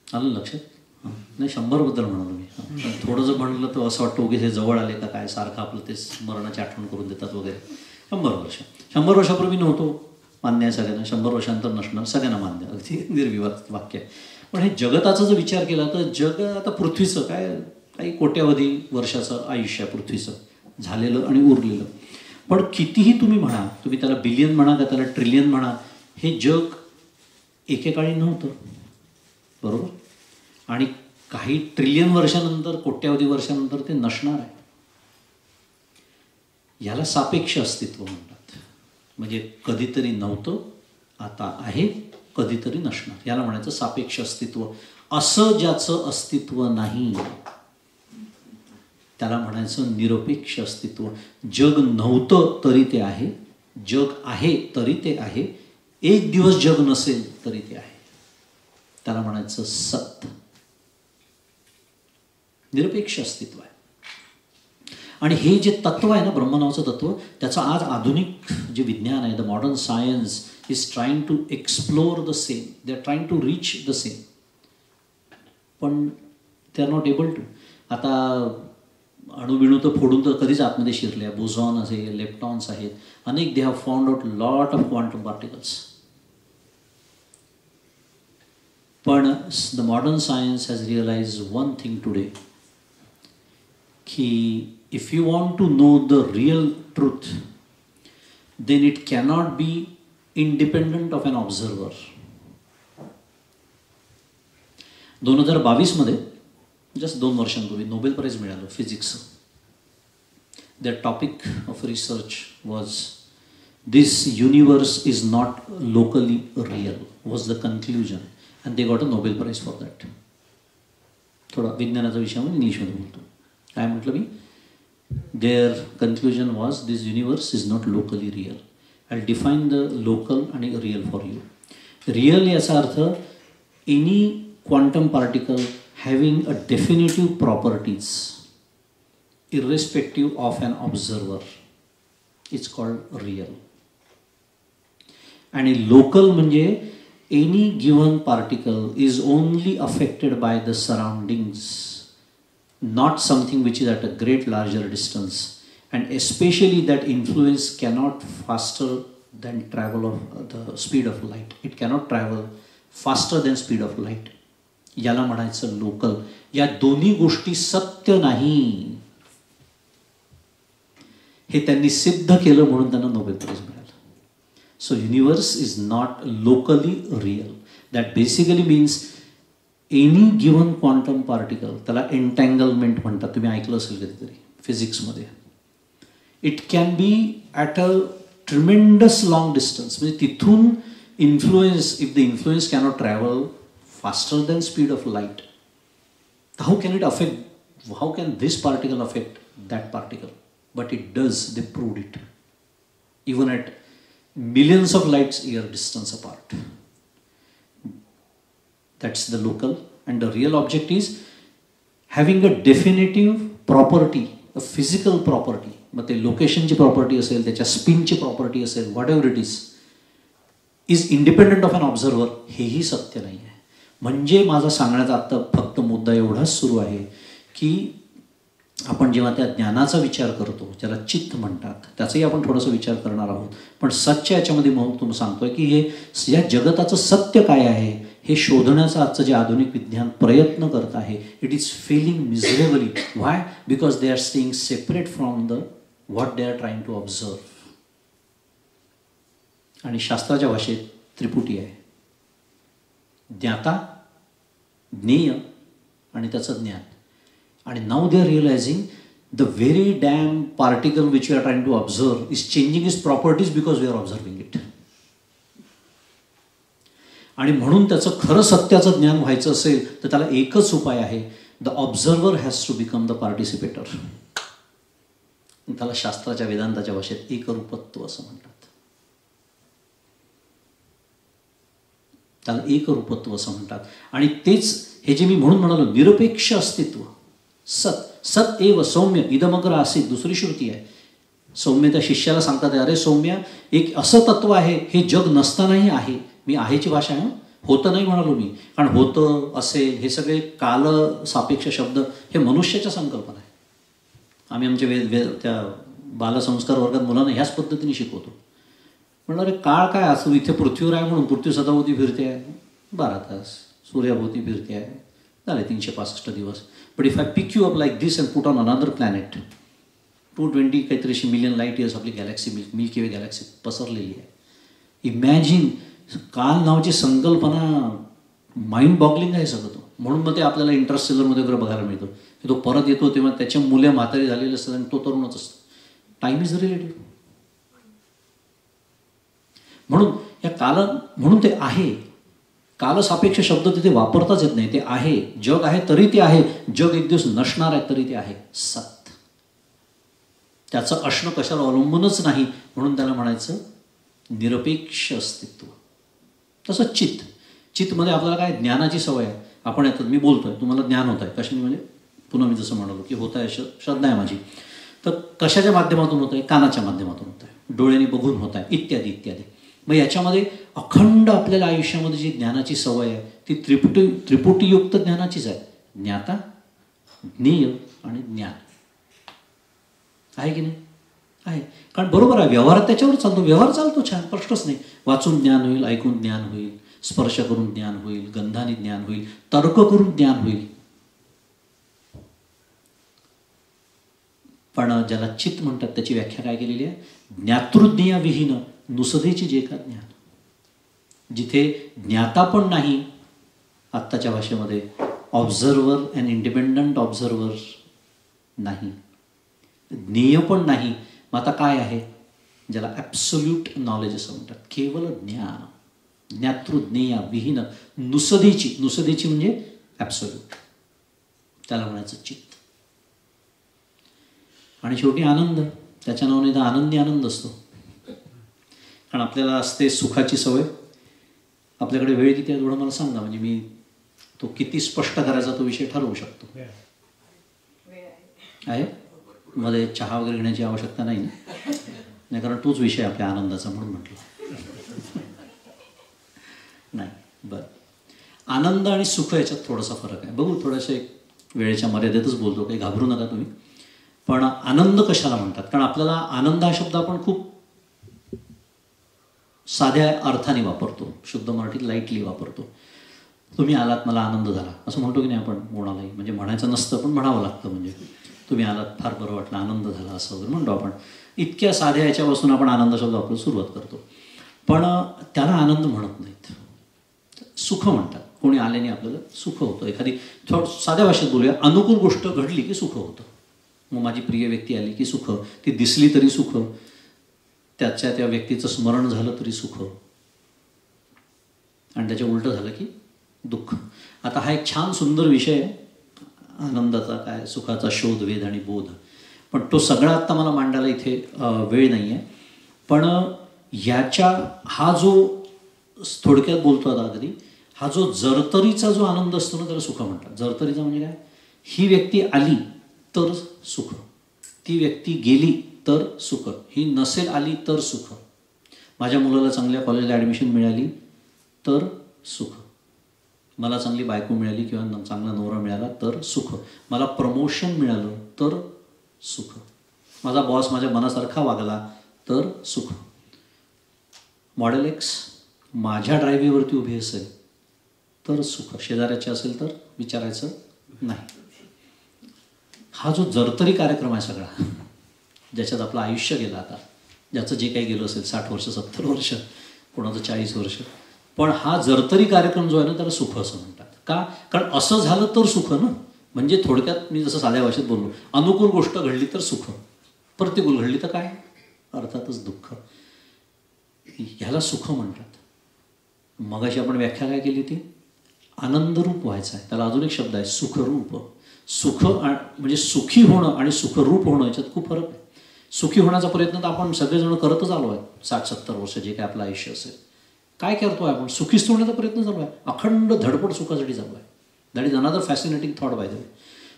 आलं लक्षात? नाही, 100 बद्दल म्हणालो मी. थोडं जर म्हणलं तर असं वाटतं की हे जवळ आले का काय, सारखं आपलं तेच मरणाची आठवण करून देतात वगैरे. 100 वर्ष. 100 वर्षापूर्वी नव्हतो, मान्य आहे सगळ्यांना. 100 वर्षांतर नसणार, सगळ्यांना मान्य, अगदी निर्विवाद वाक्य आहे. पण हे जगताचा जर विचार केला तर जग आता पृथ्वीचं काय काही कोट्यावधी वर्षाचं आयुष्य आहे पृथ्वीचं. झालेलं आणि उरलेलं. पण कितीही तुम्ही म्हणा, तुम्ही त्याला बिलियन म्हणा का त्याला ट्रिलियन म्हणा, हे जग एकेकाळी नव्हतं, बरोबर. आणि काही ट्रिलियन वर्षानंतर, कोट्यावधी वर्षानंतर ते नसणार आहे. याला सापेक्ष अस्तित्व म्हणतात. म्हणजे कधीतरी नव्हतं, आता आहे, कधीतरी नसणार, याला म्हणायचं सापेक्ष अस्तित्व. असं ज्याचं अस्तित्व नाही त्याला म्हणायचं निरपेक्ष अस्तित्व. जग नव्हतं तरी ते आहे, जग आहे तरी ते आहे, एक दिवस जग नसेल तरी ते आहे, त्याला म्हणायचं सत. निरपेक्ष अस्तित्व आहे. आणि हे जे तत्व आहे ना, ब्रह्म नावाचं तत्व, त्याचं आज आधुनिक जे विज्ञान आहे, the modern science is trying to explore the same, they are trying to reach the same, पण they are not able to. आता अणुबिणू तर फोडून तर कधीच आतमध्ये शिरले, बोझॉन असेल, लेप्टॉन्स आहेत, अनेक, they have found out lot of quantum particles. पण the modern science has realise one thing today, की if you want to know the real truth, then it cannot be independent of an observer. 2022 मध्ये, जस्ट 2 वर्षांपूर्वी, नोबेल प्राइज मिळालं फिजिक्सचं. their topic of research was this universe is not locally real, was the conclusion, and they got a Nobel Prize for that. थोडा विज्ञानाचा विषय म्हणून इंग्लिशमध्ये बोलतो. काय म्हटलं मी? Their conclusion was this universe is not locally real. I'll define the local and real for you. Real याचा अर्थ any quantum particle having a definitive properties irrespective of an observer. It's called real. आणि local म्हणजे any given particle is only affected by the surroundings, not something which is at a great larger distance, and especially that influence cannot faster than travel of the speed of light. It cannot travel faster than speed of light. याला म्हणायचं लोकल. या दोन्ही गोष्टी सत्य नाही हे त्यांनी सिद्ध केलं, म्हणून त्यांना नोबेल प्राइज मिळालं. So universe is not locally real. That basically means any given quantum particle, त्याला एन्टँगलमेंट म्हणतात, तुम्ही ऐकलं असेल कधीतरी फिजिक्समध्ये. It can be at a tremendous long distance, म्हणजे तिथून influence, if the influence cannot travel faster than speed of light, how can it affect, how can this particle affect that particle? But it does, they proved it, even at millions of lights year distance apart. That's the local. And the real object is having a definitive property, a physical property. But the location ची property असेल, त्याच्या spin ची property असेल, whatever it is independent of an observer, हेही सत्य नाही आहे. म्हणजे माझा सांगण्याचा आत्ता फक्त मुद्दा एवढाच सुरू आहे की आपण जेव्हा त्या ज्ञानाचा विचार करतो, ज्याला चित्त म्हणतात, त्याचाही आपण थोडासा विचार करणार आहोत. पण सत्य याच्यामध्ये मग तुम्ही सांगतोय की हे या जगताचं सत्य काय आहे हे शोधण्याचा आजचं जे आधुनिक विज्ञान प्रयत्न करत आहे, it is failing miserably. Why? Because they are staying separate from the what they are trying to observe. आणि शास्त्राच्या भाषेत त्रिपुटी आहे, ज्ञाता, ज्ञेय आणि त्याचं ज्ञान. आणि now they are realising the very damn particle which you are trying to observe is changing is properties because we are observing it. आणि म्हणून त्याचं खरं सत्याचं ज्ञान व्हायचं असेल तर त्याला एकच उपाय आहे, the observer has to become the participator. त्याला शास्त्राच्या वेदांताच्या भाषेत एकरूपत्व असं म्हणतात. त्याला एकरूपत्व असं म्हणतात. आणि तेच हे जे मी म्हणून म्हणालो निरपेक्ष अस्तित्व, सत. सत एव सौम्य इदमग्र आसीत, दुसरी श्रुती आहे. सौम्य त्या शिष्याला सांगतात, अरे सौम्य, एक असं तत्व आहे हे जग नसतानाही आहे. मी आहेची भाषा आहे, होतं नाही म्हणालो मी, कारण होतं, असेल, हे सगळे काल सापेक्ष शब्द हे मनुष्याच्या संकल्पना आहे. आम्ही आमच्या त्या बालसंस्कार वर्गात मुलांना ह्याच पद्धतीने शिकवतो. म्हणणार काळ काय असो, इथे पृथ्वीवर आहे म्हणून पृथ्वी सदाभोवती फिरते आहे 12 तास, सूर्याभोवती फिरते आहे, झाले 365 दिवस. But if I pick you up like this and put on another planet, 220 काहीतरी मिलियन लाईट इयर्स आपली गॅलेक्सी मिल्की वे गॅलेक्सी पसरलेली आहे. इमॅजिन, काल नावाची संकल्पना माइंड बॉगलिंग आहे सगळं तो. म्हणून मग ते आपल्याला इंटरस्टेलरमध्ये वगैरे बघायला मिळतो की तो परत येतो तेव्हा त्याच्या मुले म्हातारी झालेली असतात आणि तो तरुणच असतो. Time is relative. म्हणून ते आहे. कालसापेक्ष शब्द तिथे वापरताच येत नाही. ते आहे. जग आहे तरी ते आहे. जग एक दिवस नसणार आहे तरी ते आहे. सत्य. त्याचं असणं कशाला अवलंबूनच नाही. म्हणून त्याला म्हणायचं निरपेक्ष अस्तित्व. तसं चित्तमध्ये आपल्याला काय ज्ञानाची सवय आहे. आपण येतात, मी बोलतोय, तुम्हाला ज्ञान होत आहे. कशाने म्हणजे पुन्हा मी जसं म्हणालो की होत आहे, श्रद्धा आहे माझी. तर कशाच्या माध्यमातून होत आहे? कानाच्या माध्यमातून होत आहे, डोळ्यांनी बघून होत आहे, इत्यादी इत्यादी. मग याच्यामध्ये अखंड आपल्याला आयुष्यामध्ये जी ज्ञानाची सवय आहे ती त्रिपुटीयुक्त ज्ञानाचीच आहे. ज्ञाता, ज्ञेय आणि ज्ञान. आहे की नाही? आहे. कारण बरोबर आहे, व्यवहार त्याच्यावर चालतो. व्यवहार चालतो छान, प्रश्नच नाही. वाचून ज्ञान होईल, ऐकून ज्ञान होईल, स्पर्श करून ज्ञान होईल, गंधाने ज्ञान होईल, तर्क करून ज्ञान होईल. पण ज्याला चित्त म्हणतात त्याची व्याख्या काय केलेली आहे? ज्ञातृज्ञेय विहीन नुसदेची जे का ज्ञान. जिथे ज्ञाता पण नाही, आत्ताच्या भाषेमध्ये ऑब्झर्वर अँड इंडिपेंडंट ऑब्झर्वर नाही, ज्ञेय पण नाही. मग आता काय आहे? ज्याला ॲब्सोल्यूट नॉलेज असं म्हणतात. केवळ ज्ञान. ज्ञातृज्ञेय विहीन नुसदेची. नुसदेची म्हणजे ॲब्सोल्यूट. त्याला म्हणायचं चित्त. आणि शेवटी आनंद. त्याच्या नावाने तर आनंदी आनंद असतो. कारण आपल्याला असते सुखाची सवय. आपल्याकडे वेळ किती आहे थोडं मला सांगा, म्हणजे मी तो किती स्पष्ट करायचा तो विषय ठरवू शकतो. आहे मध्ये चहा वगैरे घेण्याची आवश्यकता नाही ना, कारण तोच विषय आपल्या आनंदाचा म्हणून म्हटलं नाही. बरं, आनंद आणि सुख याच्यात थोडासा फरक आहे. बघू, थोडंसं एक वेळेच्या मर्यादेतच बोलतो, काही घाबरू नका तुम्ही. पण आनंद कशाला म्हणतात? कारण आपल्याला आनंद हा शब्द आपण खूप साध्या अर्थाने वापरतो, शुद्ध मराठीत लाईटली वापरतो. तुम्ही आलात, मला आनंद झाला, असं म्हणतो की नाही आपण कोणालाही. म्हणजे म्हणायचं नसतं पण म्हणावं लागतं. म्हणजे तुम्ही आलात, फार बरं वाटलं, आनंद झाला, असं वगैरे म्हणतो आपण. इतक्या साध्या याच्यापासून आपण आनंद शब्द वापरून सुरुवात करतो. पण त्याला आनंद म्हणत नाहीत, सुख म्हणतात. कोणी आल्याने आपल्याला सुख होतं. एखादी साध्या भाषेत बोलूया, अनुकूल गोष्ट घडली की सुख होतं. मग माझी प्रिय व्यक्ती आली की सुख, ती दिसली तरी सुख, त्या व्यक्तीचं स्मरण झालं तरी सुख, आणि त्याच्या उलटं झालं की दुःख. आता हा एक छान सुंदर विषय आहे आनंदाचा, काय सुखाचा शोध, वेध आणि बोध. पण तो सगळा आत्ता मला मांडायला इथे वेळ नाही आहे. पण हा जो थोडक्यात बोलतो आता अगदी, हा जो जरतरीचा जो आनंद असतो ना, त्याला सुख म्हणतात. जरतरीचा म्हणजे काय? ही व्यक्ती आली तर सुख, ती व्यक्ती गेली तर सुख, ही नसेल आली तर सुख, माझ्या मुलाला चांगल्या कॉलेजला ॲडमिशन मिळाली तर सुख, मला चांगली बायको मिळाली किंवा चांगला नवरा मिळाला तर सुख, मला प्रमोशन मिळालं तर सुख, माझा बॉस माझ्या मनासारखा वागला तर सुख, मॉडेल एक्स माझ्या ड्रायव्हरवरती उभी असेल तर सुख, शेजाऱ्याचे असेल तर विचारायचं नाही. हा जो जरतरी कार्यक्रम आहे सगळा, ज्याच्यात आपलं आयुष्य गेलं, आता ज्याचं जे काही गेलं असेल 60 वर्ष 70 वर्ष, कोणाचं 40 वर्ष, पण हा जरतरी कार्यक्रम जो आहे ना, त्याला सुख असं म्हणतात. का? कारण असं झालं तर सुख ना. म्हणजे थोडक्यात मी जसं साध्या भाषेत बोललो, अनुकूल गोष्ट घडली तर सुख, प्रतिकूल घडली तर काय? अर्थातच दुःख. ह्याला सुख म्हणतात. मगाशी आपण व्याख्या काय केली ती? आनंदरूप व्हायचं आहे. त्याला अजून एक शब्द आहे, सुखरूप. सुख म्हणजे सुखी होणं आणि सुखरूप होणं याच्यात खूप फरक आहे. सुखी होण्याचा प्रयत्न तर आपण सगळेजण करतच आलो आहे 60-70 वर्ष, जे काय आपलं आयुष्य असेल. काय करतो आहे आपण? सुखीच होण्याचा प्रयत्न चालू आहे. अखंड धडपड सुखासाठी चालू आहे. That is another fascinating thought by the way.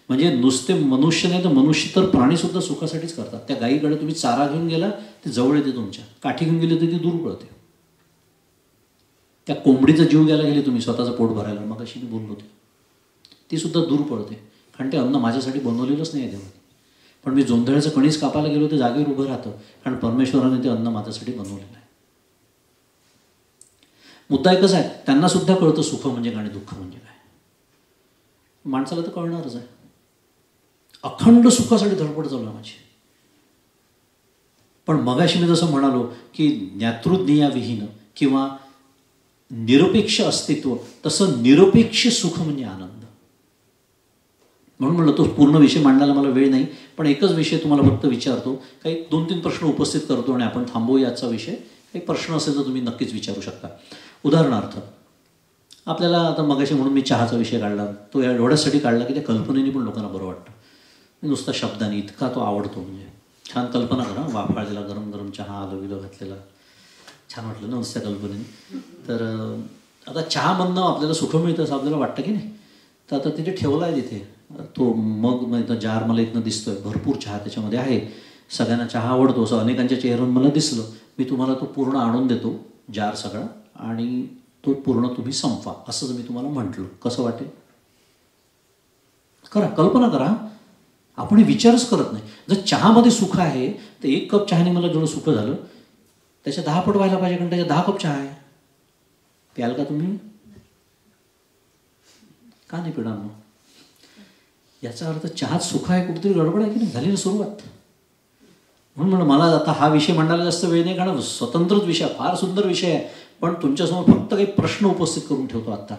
म्हणजे नुसते मनुष्य नाही तर मनुष्य तर प्राणीसुद्धा सुखासाठीच करतात. त्या गाईकडे तुम्ही चारा घेऊन गेला ते जवळ येते, तुमच्या काठी घेऊन गेली तर ती दूर पडते. त्या कोंबडीचा जीव घ्यायला गेले तुम्ही स्वतःचं पोट भरायला, मग अशी मी बोललो होते, ती सुद्धा दूर पडते. कारण ते अन्न माझ्यासाठी बनवलेलंच नाही आहे देवाने. पण मी जोंधळ्याचं कणीस कापायला गेलो ते जागेवर उभं राहतं, कारण परमेश्वराने ते अन्न माझ्यासाठी बनवलेलं आहे. मुद्दा एकच आहे, त्यांना सुद्धा कळतं सुख म्हणजे काय आणि दुःख म्हणजे काय. माणसाला तर कळणारच आहे. अखंड सुखासाठी धडपड चालू आहे माझी. पण मगाशी मी जसं म्हणालो की ज्ञातृज्ञेयाविहीन किंवा निरपेक्ष अस्तित्व, तसं निरपेक्ष सुख म्हणजे आनंद. म्हणून म्हणलं तो पूर्ण विषय मांडायला मला वेळ नाही, पण एकच विषय तुम्हाला फक्त विचारतो, काही 2-3 प्रश्न उपस्थित करतो आणि आपण थांबवू याचा विषय. काही प्रश्न असेल तर तुम्ही नक्कीच विचारू शकता. उदाहरणार्थ आपल्याला आता मगाशी म्हणून मी चहाचा विषय काढला, तो एवढ्यासाठी काढला की त्या कल्पनेने पण लोकांना बरं वाटतं. नुसता शब्दाने इतका तो आवडतो. म्हणजे छान कल्पना करा, वाफाळलेला गरम गरम चहा आलं विलं घातलेला, छान वाटलं ना नुसत्या कल्पनेने. तर आता चहामधनं आपल्याला सुख मिळतं असं आपल्याला वाटतं की नाही. तर आता तिथे ठेवला आहे तिथे तो मग म्हणजे जार मला इथनं दिसतोय, भरपूर चहा त्याच्यामध्ये आहे, सगळ्यांना चहा आवडतो असं अनेकांच्या चेहऱ्यावर मला दिसलं. मी तुम्हाला तो पूर्ण आणून देतो जार सगळा आणि तो पूर्ण तुम्ही संपवा असं मी तुम्हाला म्हटलं, कसं वाटेल? करा, कल्पना करा. आपण विचारच करत नाही. जर चहामध्ये सुख आहे तर 1 कप चहाने मला जेवढं सुख झालं त्याच्या 10 पट व्हायला पाहिजे, कारण त्याच्या 10 कप चहा आहे. प्याल का तुम्ही? का नाही पिणार मग? याचा अर्थ चहात सुख आहे, कुठेतरी गडबड आहे की नाही? झाली ना सुरुवात. म्हणून म्हणून मला आता हा विषय मांडायला जास्त वेळ नाही, कारण स्वतंत्रच विषय, फार सुंदर विषय आहे, पण तुमच्यासमोर फक्त काही प्रश्न उपस्थित करून ठेवतो. आता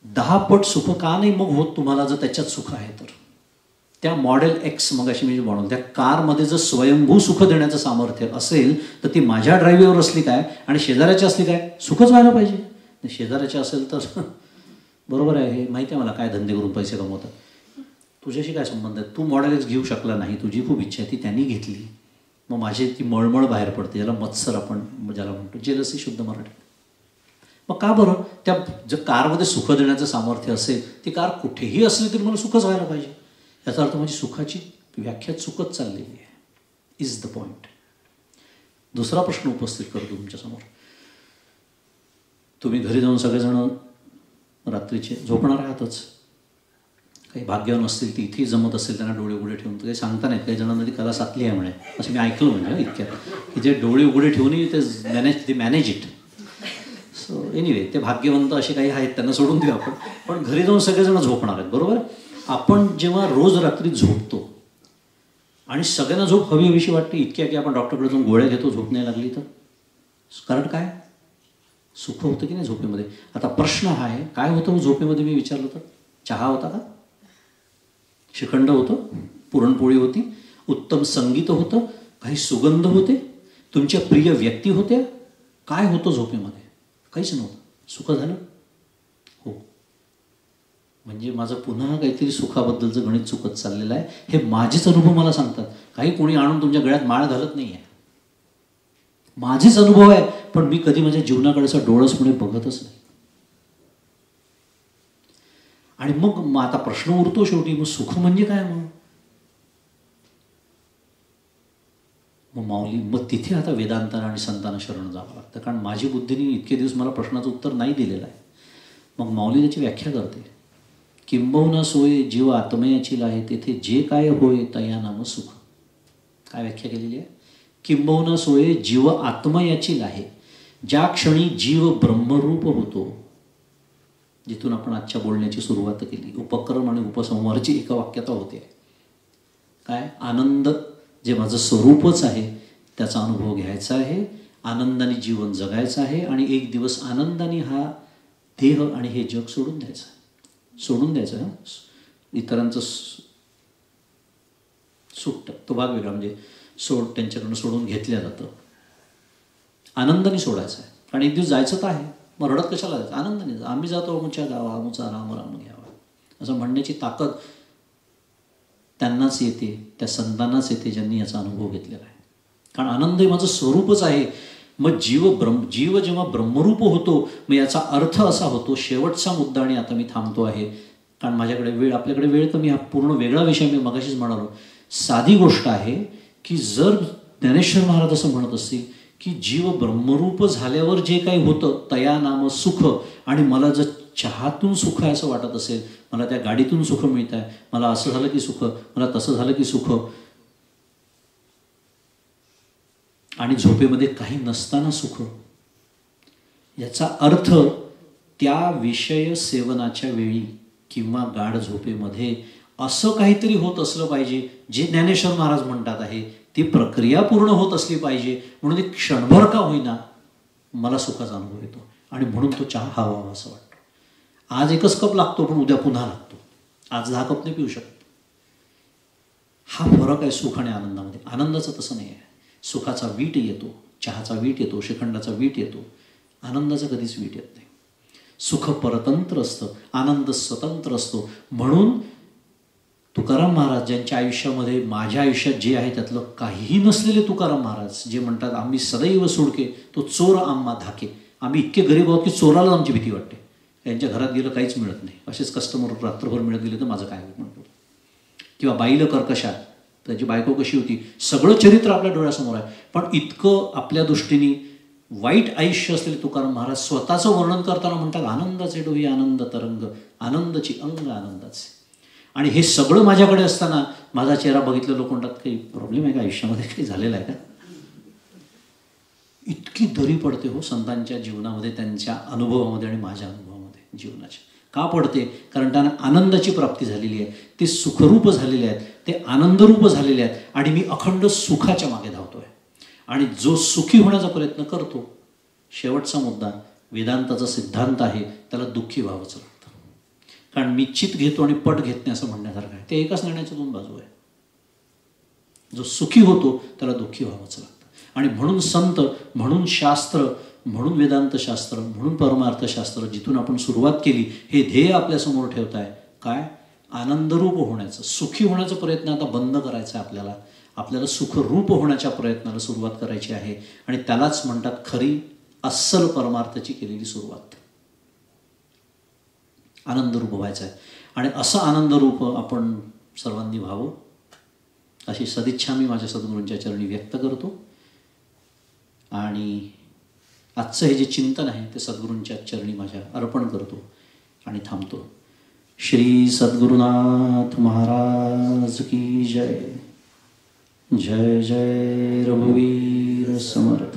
10 पट सुख का नाही मग होत तुम्हाला जर त्याच्यात सुख आहे तर? त्या मॉडेल एक्स मगाशी मी बनवलं त्या कारमध्ये जर स्वयंभू सुख देण्याचं सामर्थ्य असेल तर ती माझ्या ड्राईव्हवर असली काय आणि शेजाऱ्याची असली काय, सुखच व्हायला पाहिजे. शेजाऱ्याची असेल तर बरोबर आहे, हे माहिती आहे मला काय धंदे करून पैसे कमवतात, तुझ्याशी काय संबंध आहे? तू मॉडेल एक्स घेऊ शकला नाही, तुझी खूप इच्छा आहे, ती त्यांनी घेतली, मग माझी ती मळमळ बाहेर पडते, ज्याला मत्सर आपण ज्याला म्हणतो, जेलसी शुद्ध मराठी. मग का बरं? त्या जर कारमध्ये सुख देण्याचं सामर्थ्य असेल, ती कार कुठेही असली तरी मला सुखच व्हायला पाहिजे. याचा अर्थ माझी सुखाची व्याख्या चुकत चाललेली आहे. Is the point. दुसरा प्रश्न उपस्थित करतो तुमच्यासमोर. तुम्ही घरी जाऊन सगळेजण रात्रीचे झोपणार आहातच. काही भाग्यवान असतील ती इथेही जमत असेल त्यांना डोळे उघडे ठेवून, तर काही सांगता नाहीत, काही जणांना ती कला साधली आहे म्हणे, असं मी ऐकलं म्हणजे इतक्यात, की जे डोळे उघडे ठेवूनही ते मॅनेज इट. सो एनिवे ते भाग्यवंत असे काही आहेत, त्यांना सोडून देऊ आपण. पण घरी जाऊन सगळेजण झोपणार आहेत, बरोबर? आपण जेव्हा रोज रात्री झोपतो आणि सगळ्यांना झोप हवी हवीशी वाटते, इतक्या की आपण डॉक्टरकडे जाऊन गोळ्या घेतो झोप नाही लागली तर, कारण काय सुख होतं की नाही झोपेमध्ये? आता प्रश्न हा आहे, काय होतं झोपेमध्ये? मी विचारलं तर चहा होता का? श्रीखंड होतं, पुरणपोळी होती, उत्तम संगीत होतं, काही सुगंध होते, तुमच्या प्रिय व्यक्ती होत्या, काय होतं झोपेमध्ये? काहीच नव्हतं. सुख झालं? हो. म्हणजे माझं पुन्हा काहीतरी सुखाबद्दलचं गणित चुकत चाललेलं आहे. हे माझेच अनुभव मला सांगतात. काही कोणी आणून तुमच्या गळ्यात माळ घालत नाही आहे, माझेच अनुभव आहे. पण मी कधी माझ्या जीवनाकडे डोळसपणे बघतच नाही. आणि मग आता प्रश्न उरतो शेवटी, मग सुख म्हणजे काय? मग माऊली, मग तिथे आता वेदांताना आणि संतांना शरण जावं लागतं, कारण माझी बुद्धीने इतके दिवस मला प्रश्नाचं उत्तर नाही दिलेलं आहे. मग माऊली त्याची व्याख्या करते. किंबहुना सोय जीव आत्मयाची लाहे, तेथे जे काय होय तया नाम सुख. काय व्याख्या केलेली आहे? किंबहुना सोय जीव आत्मयाची लाहे, ज्या क्षणी जीव ब्रह्मरूप होतो, जिथून आपण आजच्या बोलण्याची सुरुवात केली, उपक्रम आणि उपसंहारची एका वाक्यात होते. काय? आनंद जे माझं स्वरूपच आहे त्याचा अनुभव घ्यायचा आहे, आनंदाने जीवन जगायचं आहे, आणि एक दिवस आनंदाने हा देह आणि हे जग सोडून द्यायचं. इतरांचं सुट तो भाग वेगळा, म्हणजे त्यांच्याकडून सोडून घेतल्या जातं. आनंदाने सोडायचं आहे, कारण एक दिवस जायचं तर आहे. मग रडत कशाला जायचं? आनंदाने. आम्ही जातो अमुच्या गावा, अमुचा राम राम घ्यावा, असं म्हणण्याची ताकद त्यांनाच येते, त्या संतांनाच येते ज्यांनी याचा अनुभव घेतलेला आहे. कारण आनंद हे माझं स्वरूपच आहे. मग जीव जेव्हा ब्रह्मरूप होतो, मग याचा अर्थ असा होतो, शेवटचा मुद्दा, आणि आता मी थांबतो आहे कारण माझ्याकडे आपल्याकडे वेळ कमी, हा पूर्ण वेगळा विषय. मी मगाशीच म्हणालो, साधी गोष्ट आहे की जर ज्ञानेश्वर महाराज असं म्हणत असतील की जीव ब्रह्मरूप झाल्यावर जे काही होतं तया नाम सुख, आणि मला जर चहातून सुख आहे असं वाटत असेल, मला त्या गाडीतून सुख मिळत आहे, मला असं झालं की सुख, मला तसं झालं की सुख, आणि झोपेमध्ये काही नसताना सुख, याचा अर्थ त्या विषय सेवनाच्या वेळी किंवा गाढ झोपेमध्ये असं काहीतरी होत असलं पाहिजे जे ज्ञानेश्वर महाराज म्हणतात आहे ती प्रक्रिया पूर्ण होत असली पाहिजे. म्हणून एक क्षणभर का होईना मला सुखाचा अनुभव येतो आणि म्हणून तो चहा हवा असं वाटतं. आज एकच कप लागतो पण उद्या पुन्हा लागतो. आज 10 कप नाही पिऊ शकत. हा फरक आहे सुख आणि आनंदामध्ये. आनंदाचं तसं नाही आहे. सुखाचा वीट येतो, चहाचा वीट येतो, श्रीखंडाचा वीट येतो. आनंदाचा कधीच वीट येत नाही. सुख परतंत्र असतं, आनंद स्वतंत्र असतो. म्हणून तुकाराम महाराज ज्यांच्या आयुष्यामध्ये, माझ्या आयुष्यात जे आहे त्यातलं काहीही नसलेले तुकाराम महाराज जे म्हणतात, आम्ही सदैव सोडके तो चोर आम्हा धाके. आम्ही इतके गरीब आहोत की चोराला आमची भीती वाटते. त्यांच्या घरात गेलं काहीच मिळत नाही, असेच कस्टमर रात्रभर मिळत गेले तर माझं काय म्हणतो. किंवा बाईला कर्कशा, त्याची बायको कशी होती, सगळं चरित्र आपल्या डोळ्यासमोर आहे. पण इतकं आपल्या दृष्टीने वाईट आयुष्य असलेले तुकाराम महाराज स्वतःचं वर्णन करताना म्हणतात, आनंदाचे डोही आनंद तरंग, आनंदाची अंग आनंदाचे. आणि हे सगळं माझ्याकडे असताना माझा चेहरा बघितलं लोक म्हणतात, काही प्रॉब्लेम आहे का आयुष्यामध्ये, काही झालेलं आहे का. इतकी दरी पडते हो संतांच्या जीवनामध्ये, त्यांच्या अनुभवामध्ये आणि माझ्या अनुभवामध्ये जीवनाच्या. का पडते? कारण त्यांना आनंदाची प्राप्ती झालेली आहे, ते सुखरूप झालेले आहेत, ते आनंदरूप झालेले आहेत आणि मी अखंड सुखाच्या मागे धावतोय. आणि जो सुखी होण्याचा प्रयत्न करतो, शेवटचा मुद्दा वेदांताचा सिद्धांत आहे, त्याला दुःखी व्हावंच लागतं. कारण मी चित घेतो आणि पट घेत नाही असं म्हणण्यासारखं आहे. ते एकाच नाण्याच्या 2 बाजू आहे. जो सुखी होतो त्याला दुःखी व्हावंच लागतं. आणि म्हणून संत, म्हणून शास्त्र, म्हणून वेदांतशास्त्र, म्हणून परमार्थशास्त्र जिथून आपण सुरुवात केली, हे ध्येय आपल्यासमोर ठेवताय. काय? आनंदरूप होण्याचं, सुखी होण्याचा प्रयत्न आता बंद करायचा आहे आपल्याला. आपल्याला सुखरूप होण्याच्या प्रयत्नाला सुरुवात करायची आहे. आणि त्यालाच म्हणतात खरी अस्सल परमार्थाची केलेली सुरुवात. आनंदरूप व्हायचं आहे. आणि असं आनंदरूप आपण सर्वांनी व्हावं अशी सदिच्छा मी माझ्या सद्गुरूंच्या चरणी व्यक्त करतो. आणि आजचं हे जे चिंतन आहे ते सद्गुरूंच्या चरणी माझ्या अर्पण करतो आणि थांबतो. श्री सद्गुरुनाथ महाराज की जय. जय जय रघुवीर समर्थ.